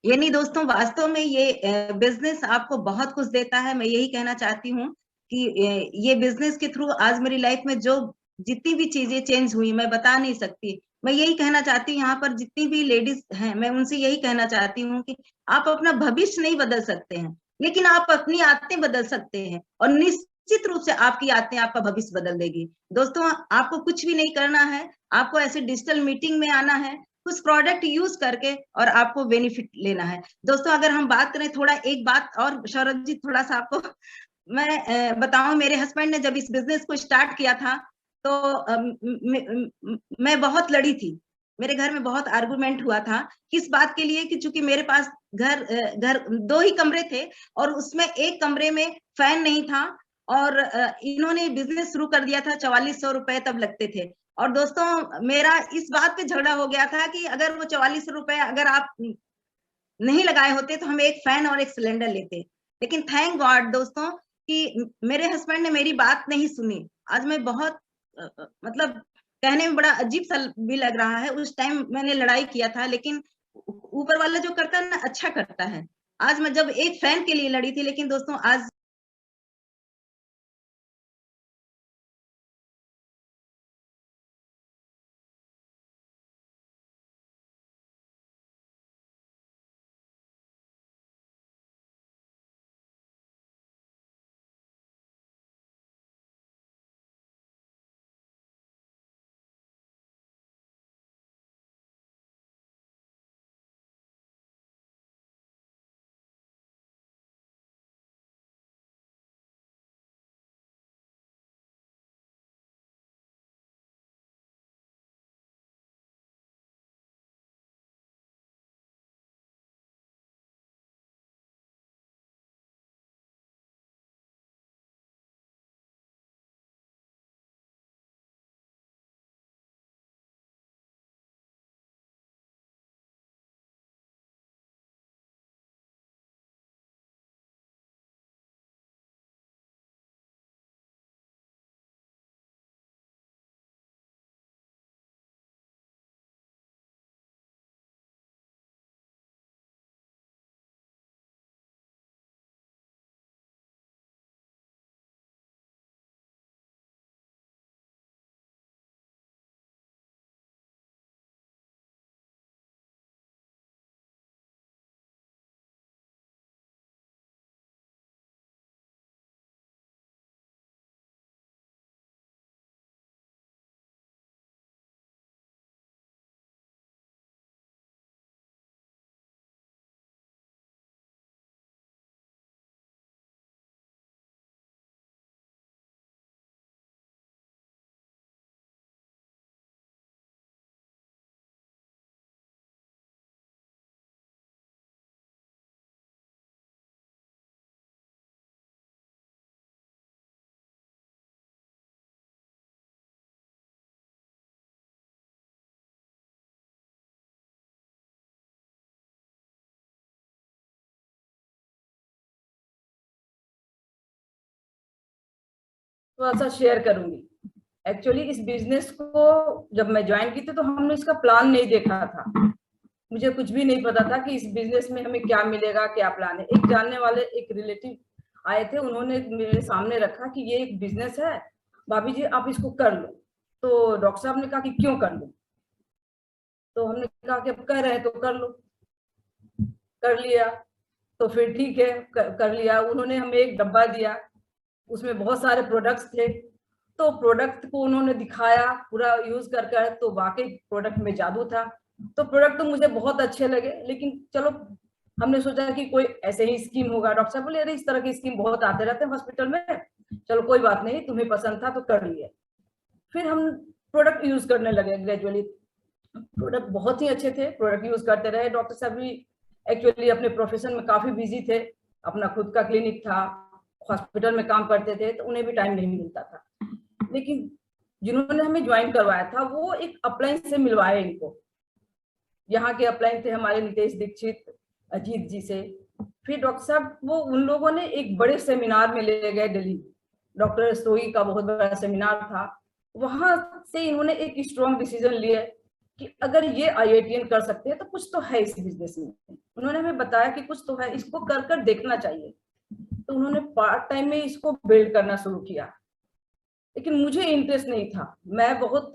[SPEAKER 3] यानी दोस्तों वास्तव में ये बिजनेस आपको बहुत कुछ देता है। मैं यही कहना चाहती हूँ कि ये बिजनेस के थ्रू आज मेरी लाइफ में जो जितनी भी चीजें चेंज हुई मैं बता नहीं सकती। मैं यही कहना चाहती हूँ, यहाँ पर जितनी भी लेडीज हैं मैं उनसे यही कहना चाहती हूँ कि आप अपना भविष्य नहीं बदल सकते हैं, लेकिन आप अपनी आदतें बदल सकते हैं और निश्चित रूप से आपकी आदतें आपका भविष्य बदल देगी। दोस्तों आपको कुछ भी नहीं करना है, आपको ऐसे डिजिटल मीटिंग में आना है, कुछ प्रोडक्ट यूज करके और आपको बेनिफिट लेना है। दोस्तों अगर हम बात करें, थोड़ा एक बात और सौरभ जी थोड़ा सा आपको मैं बताऊं, मेरे हस्बैंड ने जब इस बिजनेस को स्टार्ट किया था तो मैं बहुत लड़ी थी। मेरे घर में बहुत आर्गुमेंट हुआ था किस बात के लिए कि चूंकि मेरे पास घर 2 ही कमरे थे और उसमें एक कमरे में फैन नहीं था और इन्होंने बिजनेस शुरू कर दिया था। 4400 रुपए तब लगते थे और दोस्तों मेरा इस बात पे झगड़ा हो गया था कि अगर वो 4400 रुपए अगर आप नहीं लगाए होते तो हम एक फैन और एक सिलेंडर लेते। लेकिन थैंक गॉड दोस्तों कि मेरे हस्बैंड ने मेरी बात नहीं सुनी। आज मैं बहुत मतलब कहने में बड़ा अजीब सा भी लग रहा है, उस टाइम मैंने लड़ाई किया था, लेकिन ऊपर वाला जो करता है ना अच्छा करता है। आज मैं जब एक फैन के लिए लड़ी थी, लेकिन दोस्तों आज
[SPEAKER 1] थोड़ा सा शेयर करूंगी। एक्चुअली इस बिजनेस को जब मैं ज्वाइन की थी तो हमने इसका प्लान नहीं देखा था। मुझे कुछ भी नहीं पता था कि इस बिजनेस में हमें क्या मिलेगा, क्या प्लान है। एक जानने वाले एक रिलेटिव आए थे, उन्होंने मेरे सामने रखा कि ये एक बिजनेस है भाभी जी, आप इसको कर लो। तो डॉक्टर साहब ने कहा कि क्यों कर लो, तो हमने कहा कि अब कर रहे हैं तो कर लो। कर लिया तो फिर ठीक है, कर लिया। उन्होंने हमें एक डब्बा दिया, उसमें बहुत सारे प्रोडक्ट्स थे। तो प्रोडक्ट को उन्होंने दिखाया पूरा यूज कर तो वाकई प्रोडक्ट में जादू था। तो प्रोडक्ट तो मुझे बहुत अच्छे लगे, लेकिन चलो हमने सोचा कि कोई ऐसे ही स्कीम होगा। डॉक्टर साहब बोले अरे इस तरह की स्कीम बहुत आते रहते हैं हॉस्पिटल में, चलो कोई बात नहीं, तुम्हें पसंद था तो कर लिया। फिर हम प्रोडक्ट यूज करने लगे ग्रेजुअली। प्रोडक्ट बहुत ही अच्छे थे, प्रोडक्ट यूज करते रहे। डॉक्टर साहब भी एक्चुअली अपने प्रोफेशन में काफी बिजी थे, अपना खुद का क्लिनिक था, हॉस्पिटल में काम करते थे, तो उन्हें भी टाइम नहीं मिलता था। लेकिन जिन्होंने हमें ज्वाइन करवाया था वो एक अपलाइन से मिलवाए इनको। यहाँ के अपलाइन थे हमारे नितेश दीक्षित, अजीत जी से।
[SPEAKER 4] फिर डॉक्टर साहब वो उन लोगों ने एक बड़े सेमिनार में ले गए दिल्ली, डॉक्टर सोई का बहुत बड़ा सेमिनार था। वहां से इन्होंने एक स्ट्रॉन्ग डिसीजन लिया कि अगर ये IITian कर सकते हैं तो कुछ तो है इस बिजनेस में। उन्होंने हमें बताया कि कुछ तो है, इसको कर कर देखना चाहिए। तो उन्होंने पार्ट टाइम में इसको बिल्ड करना शुरू किया, लेकिन मुझे इंटरेस्ट नहीं था। मैं बहुत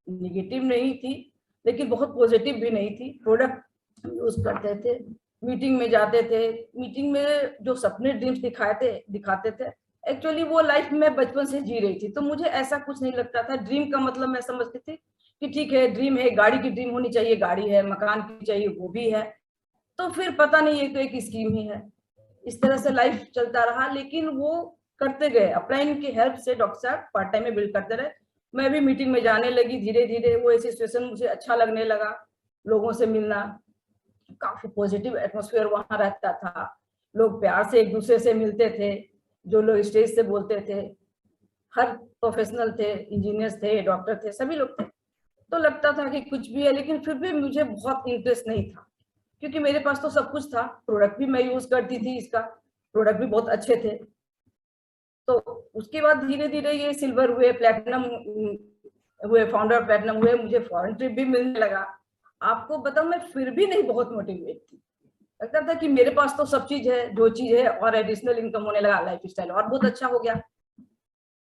[SPEAKER 4] निगेटिव नहीं थी, लेकिन बहुत पॉजिटिव भी नहीं थी। प्रोडक्ट यूज करते थे, मीटिंग में जाते थे, मीटिंग में जो सपने ड्रीम्स दिखाते थे, एक्चुअली वो लाइफ में बचपन से जी रही थी। तो मुझे ऐसा कुछ नहीं लगता था। ड्रीम का मतलब मैं समझती थी कि ठीक है, ड्रीम है, गाड़ी की ड्रीम होनी चाहिए, गाड़ी है, मकान की चाहिए, वो भी है। तो फिर पता नहीं, ये तो एक स्कीम ही है। इस तरह से लाइफ चलता रहा। लेकिन वो करते गए, अपलाइन की हेल्प से डॉक्टर साहब पार्ट टाइम में बिल्ड करते रहे। मैं भी मीटिंग में जाने लगी, धीरे धीरे वो ऐसी सिचुएशन मुझे अच्छा लगने लगा। लोगों से मिलना, काफी पॉजिटिव एटमॉस्फेयर वहां रहता था, लोग प्यार से एक दूसरे से मिलते थे, जो लोग स्टेज से बोलते थे, हर प्रोफेशनल थे, इंजीनियर्स थे, डॉक्टर थे, सभी लोग थे। तो लगता था कि कुछ भी है, लेकिन फिर भी मुझे बहुत इंटरेस्ट नहीं था, क्योंकि मेरे पास तो सब कुछ था। प्रोडक्ट भी मैं यूज करती थी, इसका प्रोडक्ट भी बहुत अच्छे थे। तो उसके बाद धीरे धीरे ये सिल्वर हुए, प्लेटिनम हुए, फाउंडर प्लेटिनम हुए, मुझे फॉरेन ट्रिप भी मिलने लगा। आपको बताऊं, मैं फिर भी नहीं बहुत मोटिवेट थी। लगता था कि मेरे पास तो सब चीज है, जो चीज है, और एडिशनल इनकम होने लगा, लाइफ स्टाइल और बहुत अच्छा हो गया।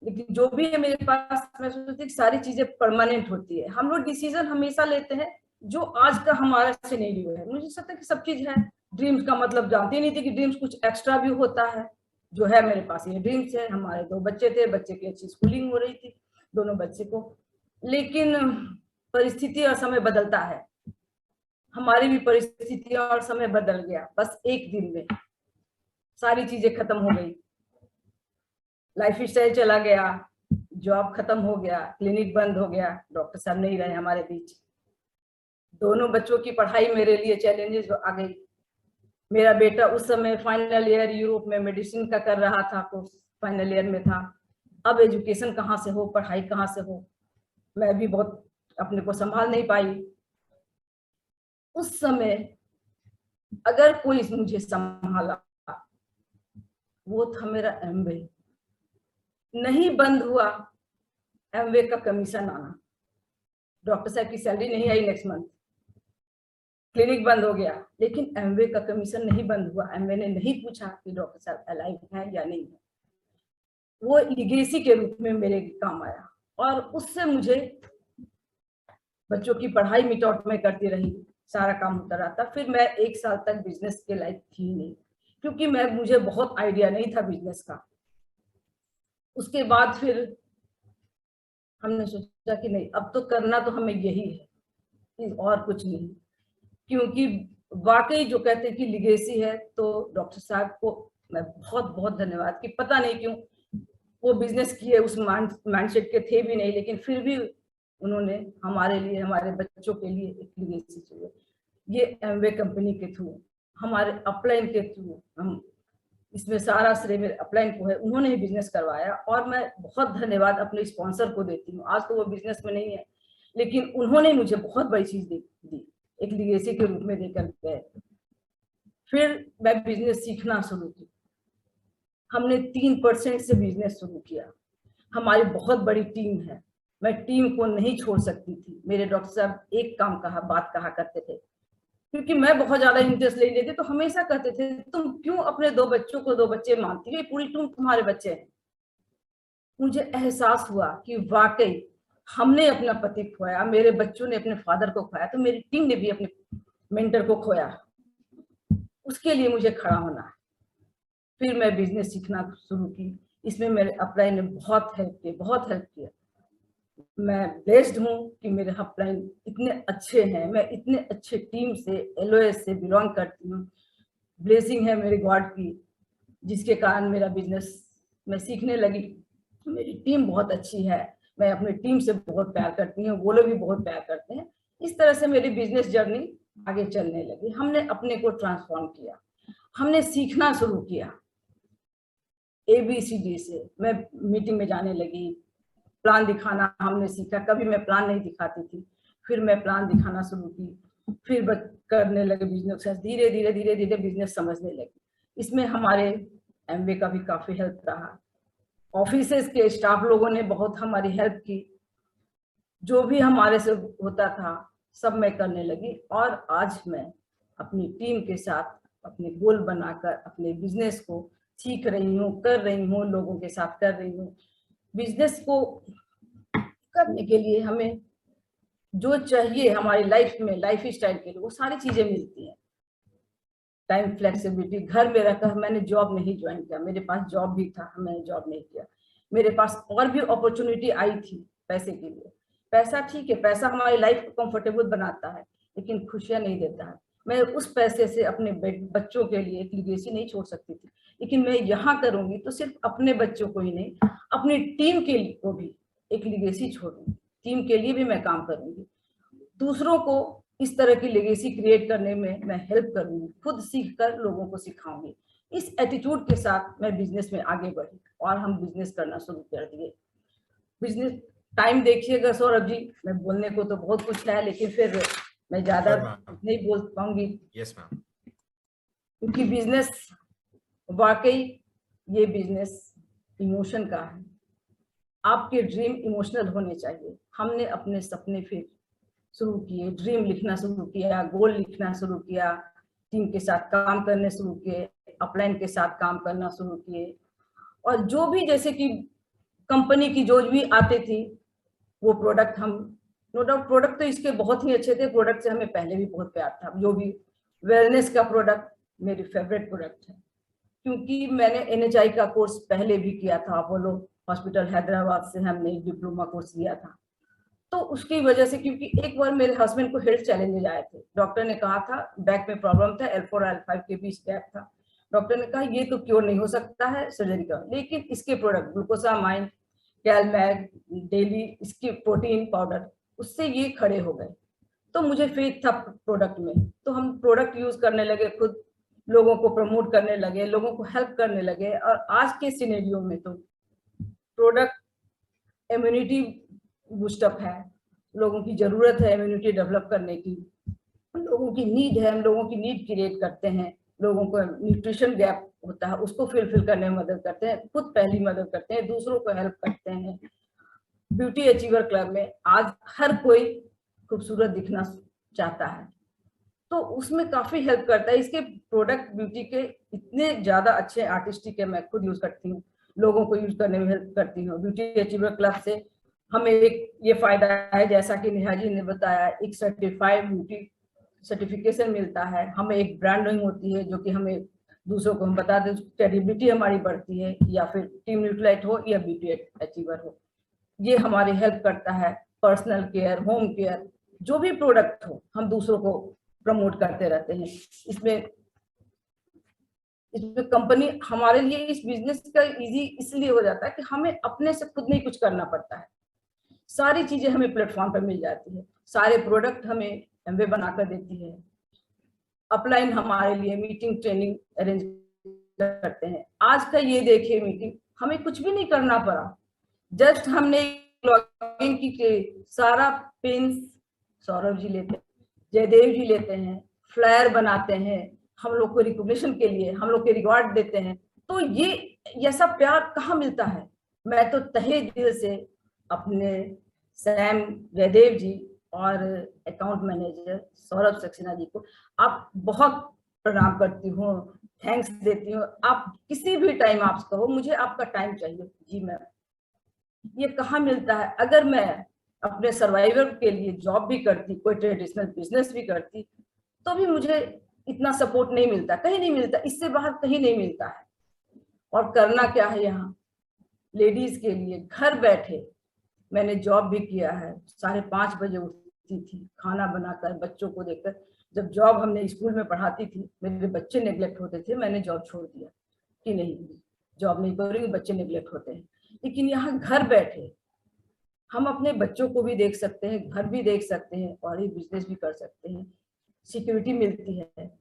[SPEAKER 4] लेकिन जो भी है मेरे पास, मैं सोचती कि सारी चीजें परमानेंट होती है। हम लोग डिसीजन हमेशा लेते हैं जो आज का हमारा सिनेरियो है। मुझे लगता है कि सब चीज है। ड्रीम्स का मतलब जानती नहीं थी कि ड्रीम्स कुछ एक्स्ट्रा भी होता है। जो है मेरे पास ये ड्रीम्स है। हमारे 2 बच्चे थे, बच्चे की अच्छी स्कूलिंग हो रही थी, दोनों बच्चे को। लेकिन परिस्थिति और समय बदलता है, हमारी भी परिस्थितियां और समय बदल गया। बस एक दिन में सारी चीजें खत्म हो गई। लाइफ स्टाइल चला गया, जॉब खत्म हो गया, क्लिनिक बंद हो गया, डॉक्टर साहब नहीं रहे हमारे बीच। दोनों बच्चों की पढ़ाई मेरे लिए चैलेंजेस आ गई। मेरा बेटा उस समय फाइनल ईयर यूरोप में मेडिसिन का कर रहा था, कोर्स फाइनल ईयर में था। अब एजुकेशन कहाँ से हो, पढ़ाई कहाँ से हो, मैं भी बहुत अपने को संभाल नहीं पाई। उस समय अगर कोई मुझे संभाला, वो था मेरा एमवे। नहीं बंद हुआ एमवे का कमीशन आना, डॉक्टर साहब की सैलरी नहीं आई नेक्स्ट मंथ, क्लिनिक बंद हो गया, लेकिन एमवे का कमीशन नहीं बंद हुआ। एमवे ने नहीं पूछा कि डॉक्टर साहब अलाइव है या नहीं है। वो लिगेसी के रूप में मेरे काम आया, और उससे मुझे बच्चों की पढ़ाई मीट आउट में करती रही, सारा काम होता रहा। फिर मैं 1 साल तक बिजनेस के लायक थी नहीं, क्योंकि मुझे बहुत आइडिया नहीं था बिजनेस का। उसके बाद फिर हमने सोचा कि नहीं, अब तो करना तो हमें यही है, और कुछ नहीं। क्योंकि वाकई जो कहते हैं कि लिगेसी है, तो डॉक्टर साहब को मैं बहुत बहुत धन्यवाद कि पता नहीं क्यों वो बिजनेस किए, उस माइंडसेट के थे भी नहीं, लेकिन फिर भी उन्होंने हमारे लिए, हमारे बच्चों के लिए एक लिगेसी चाहिए। ये एमवे कंपनी के थ्रू, हमारे अपलाइन के थ्रू, हम इसमें सारा श्रेय मेरे अपलाइन को है। उन्होंने ही बिजनेस करवाया, और मैं बहुत धन्यवाद अपने स्पॉन्सर को देती हूँ। आज तो वो बिजनेस में नहीं है, लेकिन उन्होंने मुझे बहुत बड़ी चीज दी, एक लिगेसी के रूप में देकर गए। फिर मैं बिजनेस सीखना शुरू की। हमने 3% से बिजनेस शुरू किया। हमारी बहुत बड़ी टीम है, मैं टीम को नहीं छोड़ सकती थी। मेरे डॉक्टर साहब एक बात कहा करते थे, क्योंकि मैं बहुत ज्यादा इंटरेस्ट ले लेती, तो हमेशा कहते थे, तुम क्यों अपने 2 बच्चों को 2 बच्चे मानती हो, पूरी टीम तुम्हारे बच्चे हैं। मुझे एहसास हुआ कि वाकई हमने अपना पति खोया, मेरे बच्चों ने अपने फादर को खोया, तो मेरी टीम ने भी अपने मेंटर को खोया। उसके लिए मुझे खड़ा होना है। फिर मैं बिजनेस सीखना शुरू की। इसमें मेरे अपलाइन ने बहुत हेल्प किया। मैं ब्लेस्ड हूँ कि मेरे अपलाइन इतने अच्छे हैं। मैं इतने अच्छे टीम से, LOS से बिलोंग करती हूँ। ब्लेसिंग है मेरे गॉड की, जिसके कारण मेरा बिजनेस मैं सीखने लगी। मेरी टीम बहुत अच्छी है, मैं अपनी टीम से बहुत प्यार करती हूँ, वो लोग भी बहुत प्यार करते हैं। इस तरह से मेरी बिजनेस जर्नी आगे चलने लगी। हमने अपने को ट्रांसफॉर्म किया, हमने सीखना शुरू किया। ABCD से मैं मीटिंग में जाने लगी, प्लान दिखाना हमने सीखा। कभी मैं प्लान नहीं दिखाती थी, फिर मैं प्लान दिखाना शुरू की। फिर करने लगे बिजनेस, धीरे धीरे धीरे धीरे बिजनेस समझने लगे। इसमें हमारे एमवे का भी काफी हेल्प रहा, ऑफिसेस के स्टाफ लोगों ने बहुत हमारी हेल्प की, जो भी हमारे से होता था सब मैं करने लगी। और आज मैं अपनी टीम के साथ अपने गोल बनाकर अपने बिजनेस को सीख रही हूँ, कर रही हूँ, लोगों के साथ कर रही हूँ। बिजनेस को करने के लिए हमें जो चाहिए हमारी लाइफ में, लाइफ स्टाइल के लिए, वो सारी चीजें मिलती हैं। टाइम फ्लेक्सिबिलिटी, घर में रहकर मैंने जॉब नहीं ज्वाइन किया, मेरे पास जॉब भी था, मैंने जॉब नहीं किया। मेरे पास और भी अपॉर्चुनिटी आई थी पैसे के लिए। पैसा ठीक है, पैसा हमारी लाइफ को कंफर्टेबल बनाता है, लेकिन खुशियां नहीं देता है। मैं उस पैसे से अपने बच्चों के लिए एक लीगेसी नहीं छोड़ सकती थी, लेकिन मैं यहाँ करूंगी तो सिर्फ अपने बच्चों को ही नहीं, अपनी टीम के लिए को भी एक लीगेसी छोड़ूंगी, टीम के लिए भी मैं काम करूंगी, दूसरों को इस तरह की लेगेसी क्रिएट करने में मैं हेल्प करूंगी, खुद सीख कर लोगों को सिखाऊंगी। इस एटीट्यूड के साथ मैं बिजनेस में आगे बढ़ी और हम बिजनेस करना शुरू कर दिए। बिजनेस टाइम देखिएगा सौरभ जी, मैं बोलने को तो बहुत कुछ है, लेकिन फिर मैं ज्यादा नहीं बोल पाऊंगी।
[SPEAKER 2] Yes ma'am.
[SPEAKER 4] क्योंकि बिजनेस वाकई ये बिजनेस इमोशन का है। आपके ड्रीम इमोशनल होने चाहिए। हमने अपने सपने फिर शुरू किए, ड्रीम लिखना शुरू किया, गोल लिखना शुरू किया, टीम के साथ काम करने शुरू किए, अपलाइन के साथ काम करना शुरू किए। और जो भी जैसे कि कंपनी की जो भी आते थी वो प्रोडक्ट हम, नो डाउट प्रोडक्ट तो इसके बहुत ही अच्छे थे, प्रोडक्ट से हमें पहले भी बहुत प्यार था। जो भी वेलनेस का प्रोडक्ट मेरी फेवरेट प्रोडक्ट है, क्योंकि मैंने NHI का कोर्स पहले भी किया था, अपोलो हॉस्पिटल हैदराबाद से हमने डिप्लोमा कोर्स लिया था। तो उसकी वजह से, क्योंकि एक बार मेरे हस्बैंड को हेल्थ चैलेंजेस आए थे, डॉक्टर ने कहा था बैक में प्रॉब्लम था, L4 और L5 के बीच गैप था। डॉक्टर ने कहा ये तो क्योर नहीं हो सकता है सर्जरी का, लेकिन इसके प्रोडक्ट ग्लूकोसामाइन, कैलमैग, डेली इसके प्रोटीन पाउडर, उससे ये खड़े हो गए। तो मुझे फेथ था प्रोडक्ट में, तो हम प्रोडक्ट यूज करने लगे, खुद लोगों को प्रमोट करने लगे, लोगों को हेल्प करने लगे। और आज के सिनेरियो में तो प्रोडक्ट इम्यूनिटी बूस्टअप है, लोगों की जरूरत है इम्यूनिटी डेवलप करने की, लोगों की नीड है, हम लोगों की नीड क्रिएट करते हैं, लोगों को न्यूट्रिशन गैप होता है उसको फिल करने में मदद करते हैं, खुद पहली मदद करते हैं, दूसरों को हेल्प करते हैं। ब्यूटी अचीवर क्लब में आज हर कोई खूबसूरत दिखना चाहता है, तो उसमें काफी हेल्प करता है। इसके प्रोडक्ट ब्यूटी के इतने ज्यादा अच्छे आर्टिस्टिक है, मैं खुद यूज करती हूँ, लोगों को यूज करने में हेल्प करती हूँ। ब्यूटी अचीवर क्लब से हमें एक ये फायदा है, जैसा कि नेहा जी ने बताया, एक सर्टिफाइड ब्यूटी सर्टिफिकेशन मिलता है, हमें एक ब्रांडिंग होती है जो कि हमें दूसरों को हम बता दें, क्रेडिबिलिटी हमारी बढ़ती है, या फिर टीम न्यूट्रलाइट हो या ब्यूटी अचीवर हो, ये हमारी हेल्प करता है। पर्सनल केयर, होम केयर, जो भी प्रोडक्ट हो हम दूसरों को प्रमोट करते रहते हैं। इसमें कंपनी हमारे लिए इस बिजनेस का इजी इसलिए हो जाता है कि हमें अपने से खुद नहीं कुछ करना पड़ता है, सारी चीजें हमें प्लेटफॉर्म पर मिल जाती है, सारे प्रोडक्ट हमें एमवे बनाकर देती है, अपलाइन हमारे लिए मीटिंग ट्रेनिंग अरेंज करते हैं। आज का ये देखिए मीटिंग हमें कुछ भी नहीं करना पड़ा, जस्ट हमने लॉगिन की, सारा पेन सौरभ जी लेते हैं, जयदेव जी लेते हैं, फ्लायर बनाते हैं, हम लोग को रिकॉग्निशन के लिए हम लोग के रिवार्ड देते हैं। तो ये ऐसा प्यार कहाँ मिलता है। मैं तो तहे दिल से अपने सैम जयदेव जी और अकाउंट मैनेजर सौरभ सक्सेना जी को आप बहुत प्रणाम करती हूँ, थैंक्स देती हूँ। आप किसी भी टाइम आप कहो मुझे आपका टाइम चाहिए, जी मैम, ये कहाँ मिलता है। अगर मैं अपने सर्वाइवल के लिए जॉब भी करती, कोई ट्रेडिशनल बिजनेस भी करती, तो भी मुझे इतना सपोर्ट नहीं मिलता, कहीं नहीं मिलता, इससे बाहर कहीं नहीं मिलता है। और करना क्या है यहाँ लेडीज के लिए, घर बैठे मैंने जॉब भी किया है, 5:30 बजे उठती थी, खाना बनाकर बच्चों को देखकर। जब जॉब हमने स्कूल में पढ़ाती थी, मेरे बच्चे नेग्लेक्ट होते थे, मैंने जॉब छोड़ दिया कि नहीं जॉब नहीं करूंगी, बच्चे नेग्लेक्ट होते हैं। लेकिन यहाँ घर बैठे हम अपने बच्चों को भी देख सकते हैं, घर भी देख सकते हैं और ये बिजनेस भी कर सकते हैं, सिक्योरिटी मिलती है।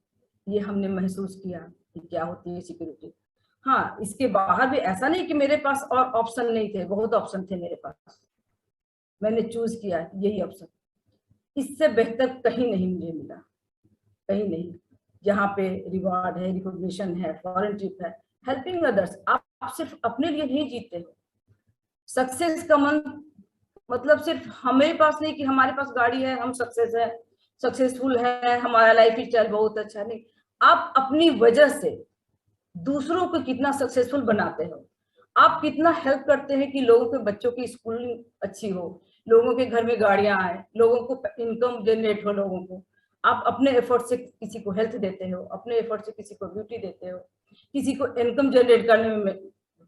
[SPEAKER 4] ये हमने महसूस किया कि क्या होती है सिक्योरिटी। हाँ, इसके बाहर भी ऐसा नहीं कि मेरे पास और ऑप्शन नहीं थे, बहुत ऑप्शन थे मेरे पास, मैंने चूज किया यही ऑप्शन। इससे बेहतर कहीं नहीं मुझे मिला, कहीं नहीं। जहाँ पे रिवार्ड है, रिकॉग्निशन है, फॉरेन ट्रिप है, हेल्पिंग अदर्स। आप सिर्फ अपने लिए नहीं जीते हो। सक्सेस का मतलब सिर्फ हमें पास नहीं कि हमारे पास गाड़ी है, हम सक्सेसफुल है, हमारा लाइफ स्टाइल बहुत अच्छा, नहीं। आप अपनी वजह से दूसरों को कितना सक्सेसफुल बनाते हो, आप कितना हेल्प करते हैं कि लोगों के बच्चों की स्कूलिंग अच्छी हो, लोगों के घर में गाड़ियां आए, लोगों को इनकम जनरेट हो, लोगों को आप अपने एफर्ट से किसी को हेल्थ देते हो, अपने एफर्ट से किसी को ब्यूटी देते हो, किसी को इनकम जनरेट करने में